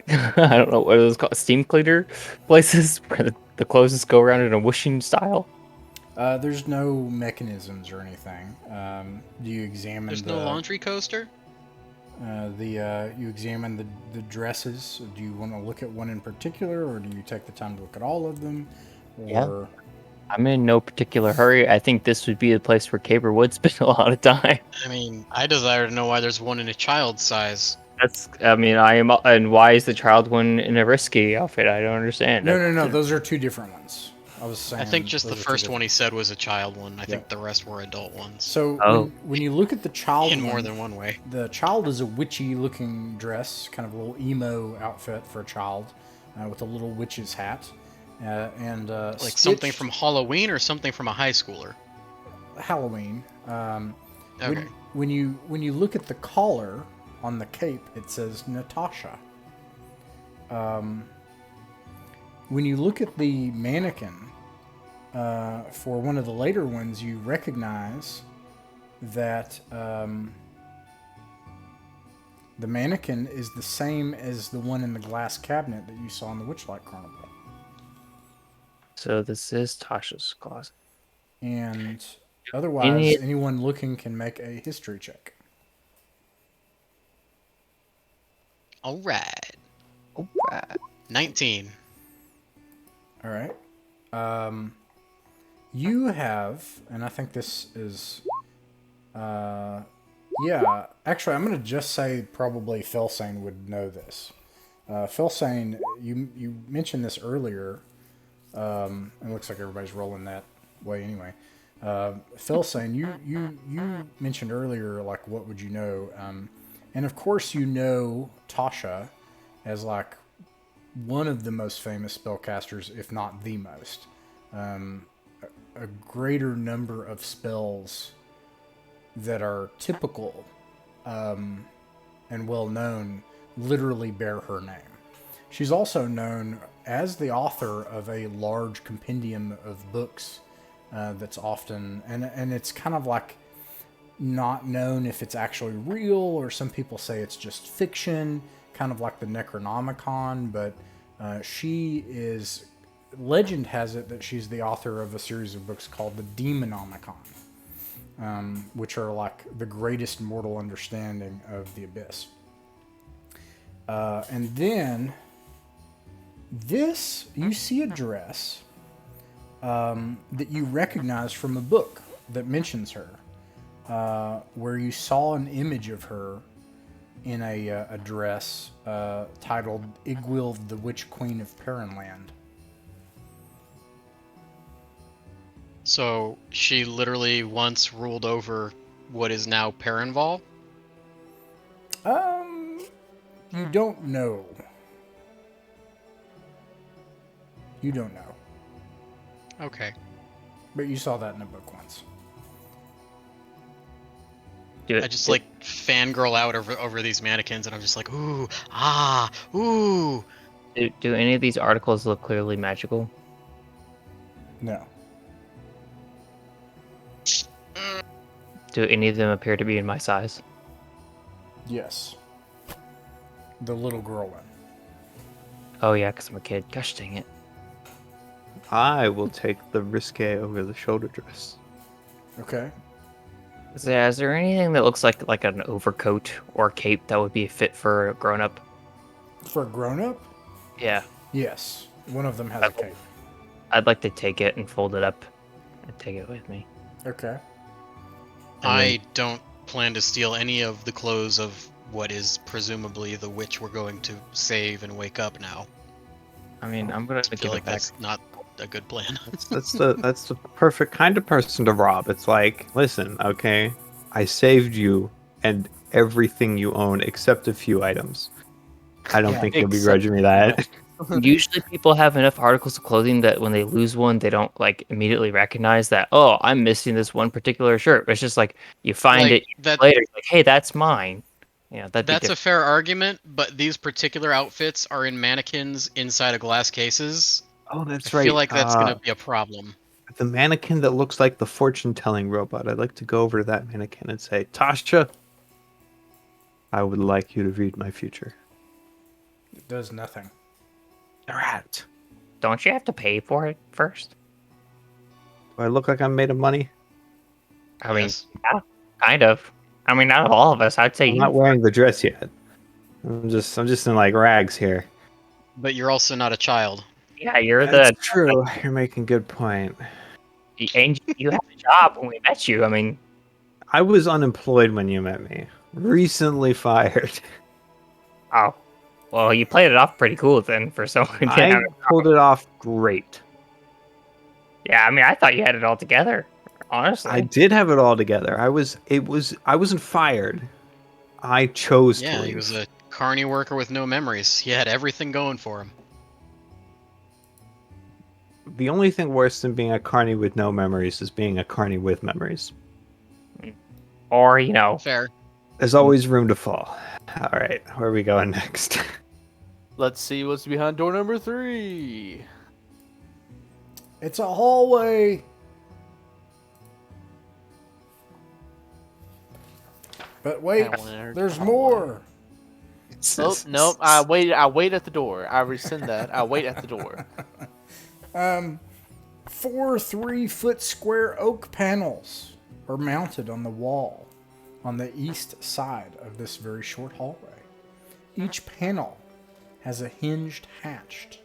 Speaker 7: I don't know what it was called, steam cleaner places where the clothes just go around in a whooshing style.
Speaker 2: There's no mechanisms or anything. Do you examine
Speaker 1: There's
Speaker 2: the
Speaker 1: no laundry coaster?
Speaker 2: you examine the dresses? Do you want to look at one in particular, or do you take the time to look at all of them? Or...
Speaker 7: Yeah. I'm in no particular hurry. I think this would be a place where Caber would spend a lot of time.
Speaker 1: I mean, I desire to know why there's one in a child's size.
Speaker 7: I am. And why is the child one in a risky outfit? I don't understand.
Speaker 2: No. Those are 2 different ones. I was saying.
Speaker 1: I think just the
Speaker 2: those are 2
Speaker 1: first one
Speaker 2: different-
Speaker 1: he said was a child one. I think the rest were adult ones.
Speaker 2: So
Speaker 7: Oh.
Speaker 2: when you look at the child
Speaker 1: In more
Speaker 2: one,
Speaker 1: than one way.
Speaker 2: the child is a witchy-looking dress, kind of a little emo outfit for a child, with a little witch's hat, and
Speaker 1: Like something
Speaker 2: stitched-
Speaker 1: from Halloween or something from a high schooler.
Speaker 2: Halloween.
Speaker 1: Okay.
Speaker 2: When you look at the collar on the cape, it says Natasha. When you look at the mannequin for one of the later ones, you recognize that the mannequin is the same as the one in the glass cabinet that you saw in the Witchlight Carnival.
Speaker 7: So this is Tasha's closet.
Speaker 2: And otherwise, anyone looking can make a history check.
Speaker 1: All right. 19.
Speaker 2: All right. You have, and I think this is, yeah. Actually, I'm gonna just say probably Felsane would know this. Felsane, you mentioned this earlier. It looks like everybody's rolling that way anyway. Felsane, you mentioned earlier, like, what would you know? And of course, you know Tasha as like one of the most famous spellcasters, if not the most. A greater number of spells that are typical and well known literally bear her name. She's also known as the author of a large compendium of books that's often, and it's kind of like not known if it's actually real, or some people say it's just fiction, kind of like the Necronomicon, but she is, legend has it that she's the author of a series of books called the Demonomicon, which are like the greatest mortal understanding of the abyss. And then this, you see a dress that you recognize from a book that mentions her, where you saw an image of her in a dress titled Igwil, the Witch Queen of Perenval.
Speaker 1: So she literally once ruled over what is now Perenval?
Speaker 2: You don't know. You don't know.
Speaker 1: Okay.
Speaker 2: But you saw that in a book once.
Speaker 1: I just like fangirl out over these mannequins, and I'm just like, ooh, ah, ooh.
Speaker 7: Do any of these articles look clearly magical?
Speaker 2: No.
Speaker 7: Do any of them appear to be in my size?
Speaker 2: Yes. The little girl one.
Speaker 7: Oh yeah, because I'm a kid. Gosh dang it.
Speaker 3: I will take the risque over the shoulder dress.
Speaker 2: Okay.
Speaker 7: Is there anything that looks like an overcoat or cape that would be fit for a grown up?
Speaker 2: For a grown-up?
Speaker 7: Yeah.
Speaker 2: Yes. One of them has a cape.
Speaker 7: I'd like to take it and fold it up and take it with me.
Speaker 2: Okay.
Speaker 1: I don't plan to steal any of the clothes of what is presumably the witch we're going to save and wake up now.
Speaker 7: I mean, I'm gonna
Speaker 1: I
Speaker 7: give
Speaker 1: feel
Speaker 7: it
Speaker 1: like
Speaker 7: back.
Speaker 1: that's not a good plan.
Speaker 3: That's the perfect kind of person to rob. It's like, listen, okay, I saved you and everything you own except a few items. I don't think you'll begrudge me that.
Speaker 7: Usually, people have enough articles of clothing that when they lose one, they don't like immediately recognize that. Oh, I'm missing this one particular shirt. It's just like you find
Speaker 1: Like,
Speaker 7: it
Speaker 1: that-
Speaker 7: later. Like, hey, that's mine. Yeah, that'd be
Speaker 1: That's a
Speaker 7: different.
Speaker 1: fair argument, but these particular outfits are in mannequins inside of glass cases.
Speaker 3: Oh, that's
Speaker 1: I
Speaker 3: right.
Speaker 1: feel like that's going to be a problem.
Speaker 3: The mannequin that looks like the fortune-telling robot. I'd like to go over to that mannequin and say, Tasha, I would like you to read my future.
Speaker 2: It does nothing.
Speaker 3: A rat.
Speaker 7: Don't you have to pay for it first?
Speaker 3: Do I look like I'm made of money?
Speaker 7: I mean,
Speaker 1: Yes.
Speaker 7: yeah, kind of. I mean, not all of us. I'd say
Speaker 3: I'm
Speaker 7: you.
Speaker 3: not wearing the dress yet. I'm just in like rags here.
Speaker 1: But you're also not a child.
Speaker 7: Yeah, you're
Speaker 3: That's true. You're making a good point.
Speaker 7: and you had a job when we met you. I mean,
Speaker 3: I was unemployed when you met me. Recently fired.
Speaker 7: oh, well, you played it off pretty cool then for someone who didn't
Speaker 3: I
Speaker 7: have a
Speaker 3: pulled it off great.
Speaker 7: Yeah, I mean, I thought you had it all together. Honestly,
Speaker 3: I did have it all together. I wasn't fired. I chose to
Speaker 1: Yeah,
Speaker 3: leave.
Speaker 1: he was a carny worker with no memories. He had everything going for him.
Speaker 3: The only thing worse than being a carny with no memories is being a carny with memories.
Speaker 7: or
Speaker 1: Fair.
Speaker 3: There's always room to fall. All right, where are we going next?
Speaker 4: Let's see what's behind door number 3.
Speaker 2: It's a hallway. But wait, there's more.
Speaker 4: Oh, nope. I wait at the door. I rescind that. I wait at the door.
Speaker 2: 4 3-foot square oak panels are mounted on the wall on the east side of this very short hallway. Each panel has a hinged hatch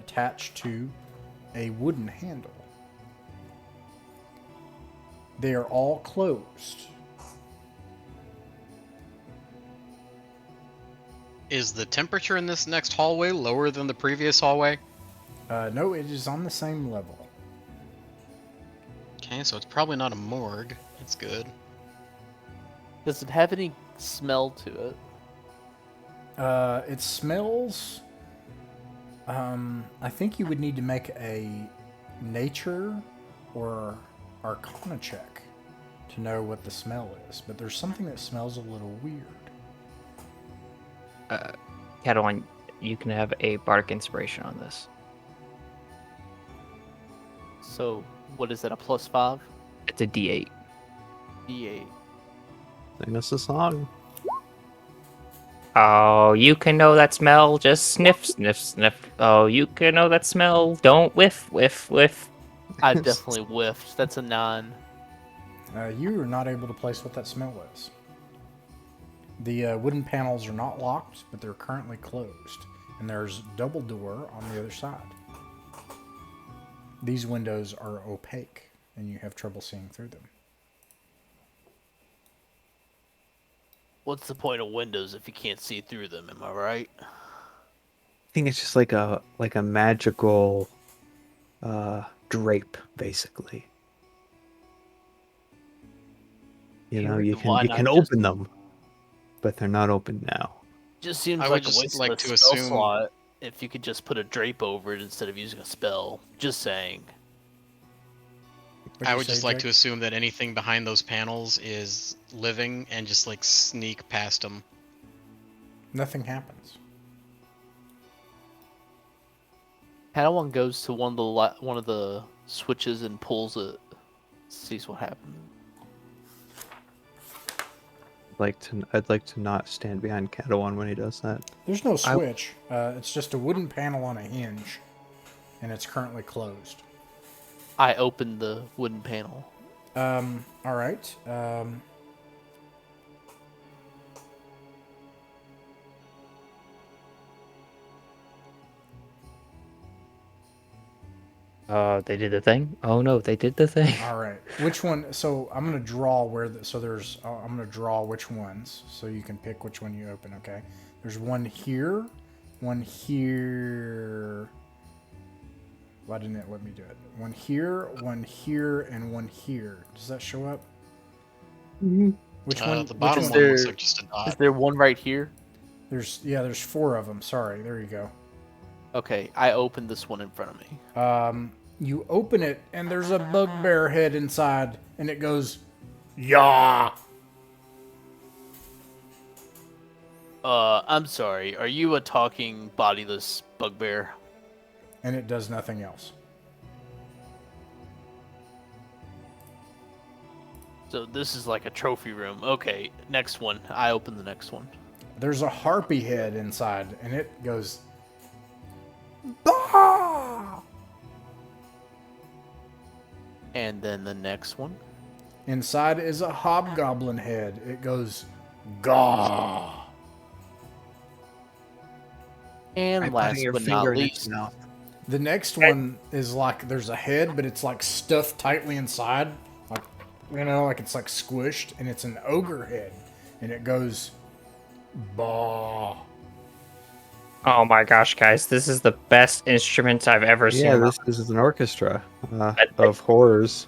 Speaker 2: attached to a wooden handle. They are all closed.
Speaker 1: Is the temperature in this next hallway lower than the previous hallway?
Speaker 2: No, it is on the same level.
Speaker 1: Okay, so it's probably not a morgue. That's good.
Speaker 4: Does it have any smell to it?
Speaker 2: It smells. I think you would need to make a nature or arcana check to know what the smell is. But there's something that smells a little weird.
Speaker 7: Catalan, you can have a bardic inspiration on this.
Speaker 4: So, what is that? A +5?
Speaker 7: It's a D8.
Speaker 4: D8.
Speaker 3: Sing us a song.
Speaker 7: Oh, you can know that smell. Just sniff, sniff, sniff. Oh, you can know that smell. Don't whiff, whiff, whiff.
Speaker 4: I definitely whiffed. That's a 9.
Speaker 2: You are not able to place what that smell is. The wooden panels are not locked, but they're currently closed. And there's double door on the other side. These windows are opaque, and you have trouble seeing through them.
Speaker 4: What's the point of windows if you can't see through them? Am I right?
Speaker 3: I think it's just like a magical drape, basically. You know, you
Speaker 4: Why
Speaker 3: can
Speaker 4: not
Speaker 3: open them, but they're not open now.
Speaker 4: Just seems
Speaker 1: I
Speaker 4: like
Speaker 1: would
Speaker 4: a
Speaker 1: just
Speaker 4: waste
Speaker 1: like
Speaker 4: of a
Speaker 1: to
Speaker 4: spell
Speaker 1: assume-
Speaker 4: slot if you could just put a drape over it instead of using a spell. Just saying.
Speaker 1: I would just like to assume that anything behind those panels is living and just like sneak past them.
Speaker 2: Nothing happens.
Speaker 4: Padawan goes to one of the switches and pulls it. Sees what happens.
Speaker 3: I'd like to not stand behind Cadawan when he does that.
Speaker 2: There's no switch. It's just a wooden panel on a hinge, and it's currently closed.
Speaker 4: I open the wooden panel.
Speaker 2: All right.
Speaker 6: Oh, they did the thing? Oh no, they did the thing.
Speaker 2: All right. Which one? So I'm gonna draw I'm gonna draw which ones, so you can pick which one you open. Okay. There's one here, one here. Why didn't it let me do it? One here, and one here. Does that show up?
Speaker 3: Mm-hmm.
Speaker 2: Which one?
Speaker 1: The bottom
Speaker 2: which
Speaker 1: one
Speaker 2: one?
Speaker 1: looks like just a
Speaker 4: Is
Speaker 1: dot.
Speaker 4: there one right here?
Speaker 2: There's 4 of them. Sorry. There you go.
Speaker 4: Okay, I open this one in front of me.
Speaker 2: You open it, and there's a bugbear head inside, and it goes, "Yah!"
Speaker 4: I'm sorry. Are you a talking bodiless bugbear?
Speaker 2: And it does nothing else.
Speaker 4: So this is like a trophy room. Okay, next one. I open the next one.
Speaker 2: There's a harpy head inside, and it goes, "Bah!"
Speaker 4: And then the next one.
Speaker 2: Inside is a hobgoblin head. It goes, "Gah!"
Speaker 4: And last but not least,
Speaker 2: The next one is like there's a head, but it's like stuffed tightly inside, like like it's like squished, and it's an ogre head, and it goes, "Bah!"
Speaker 6: Oh my gosh, guys, this is the best instrument I've ever seen.
Speaker 3: Yeah, this is an orchestra of horrors.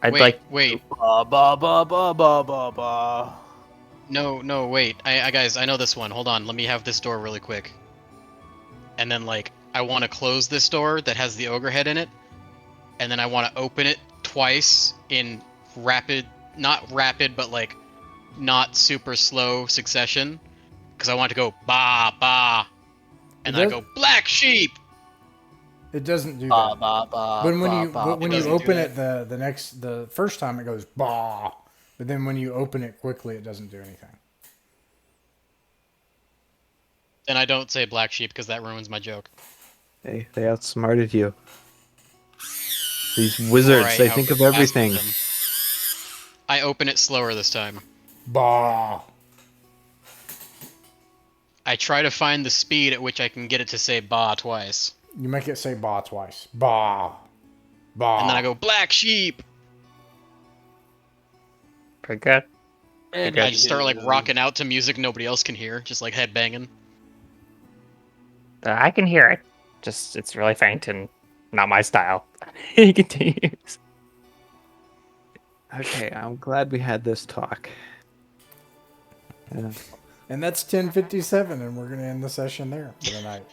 Speaker 6: I'd
Speaker 1: Wait,
Speaker 6: like.
Speaker 1: wait.
Speaker 4: ba ba ba ba ba ba ba.
Speaker 1: No, wait. I guys, I know this one. Hold on. Let me have this door really quick. And then, like, I want to close this door that has the ogre head in it. And then I want to open it twice in not rapid, but like, not super slow succession. Because I want to go, ba, ba. And then I go, black sheep!
Speaker 2: It doesn't do
Speaker 4: Ba
Speaker 2: that.
Speaker 4: ba ba.
Speaker 2: But when
Speaker 4: ba,
Speaker 2: you
Speaker 4: ba,
Speaker 2: but when
Speaker 1: It
Speaker 2: you
Speaker 1: doesn't do
Speaker 2: open
Speaker 1: that.
Speaker 2: it the first time it goes "Bah," but then when you open it quickly, it doesn't do anything.
Speaker 1: Then I don't say black sheep because that ruins my joke.
Speaker 3: They outsmarted you. These wizards,
Speaker 1: Or I
Speaker 3: they think of
Speaker 1: outlasted
Speaker 3: everything.
Speaker 1: them. I open it slower this time.
Speaker 2: Bah.
Speaker 1: I try to find the speed at which I can get it to say ba twice.
Speaker 2: You make it say "bah" twice. Bah. Bah.
Speaker 1: And then I go, black sheep!
Speaker 6: Pretty good.
Speaker 4: And
Speaker 1: I just start like rocking out to music nobody else can hear, just like headbanging.
Speaker 6: I can hear it. Just, it's really faint and not my style. He continues.
Speaker 3: Okay, I'm glad we had this talk.
Speaker 2: And that's 10:57, and we're gonna end the session there for the night.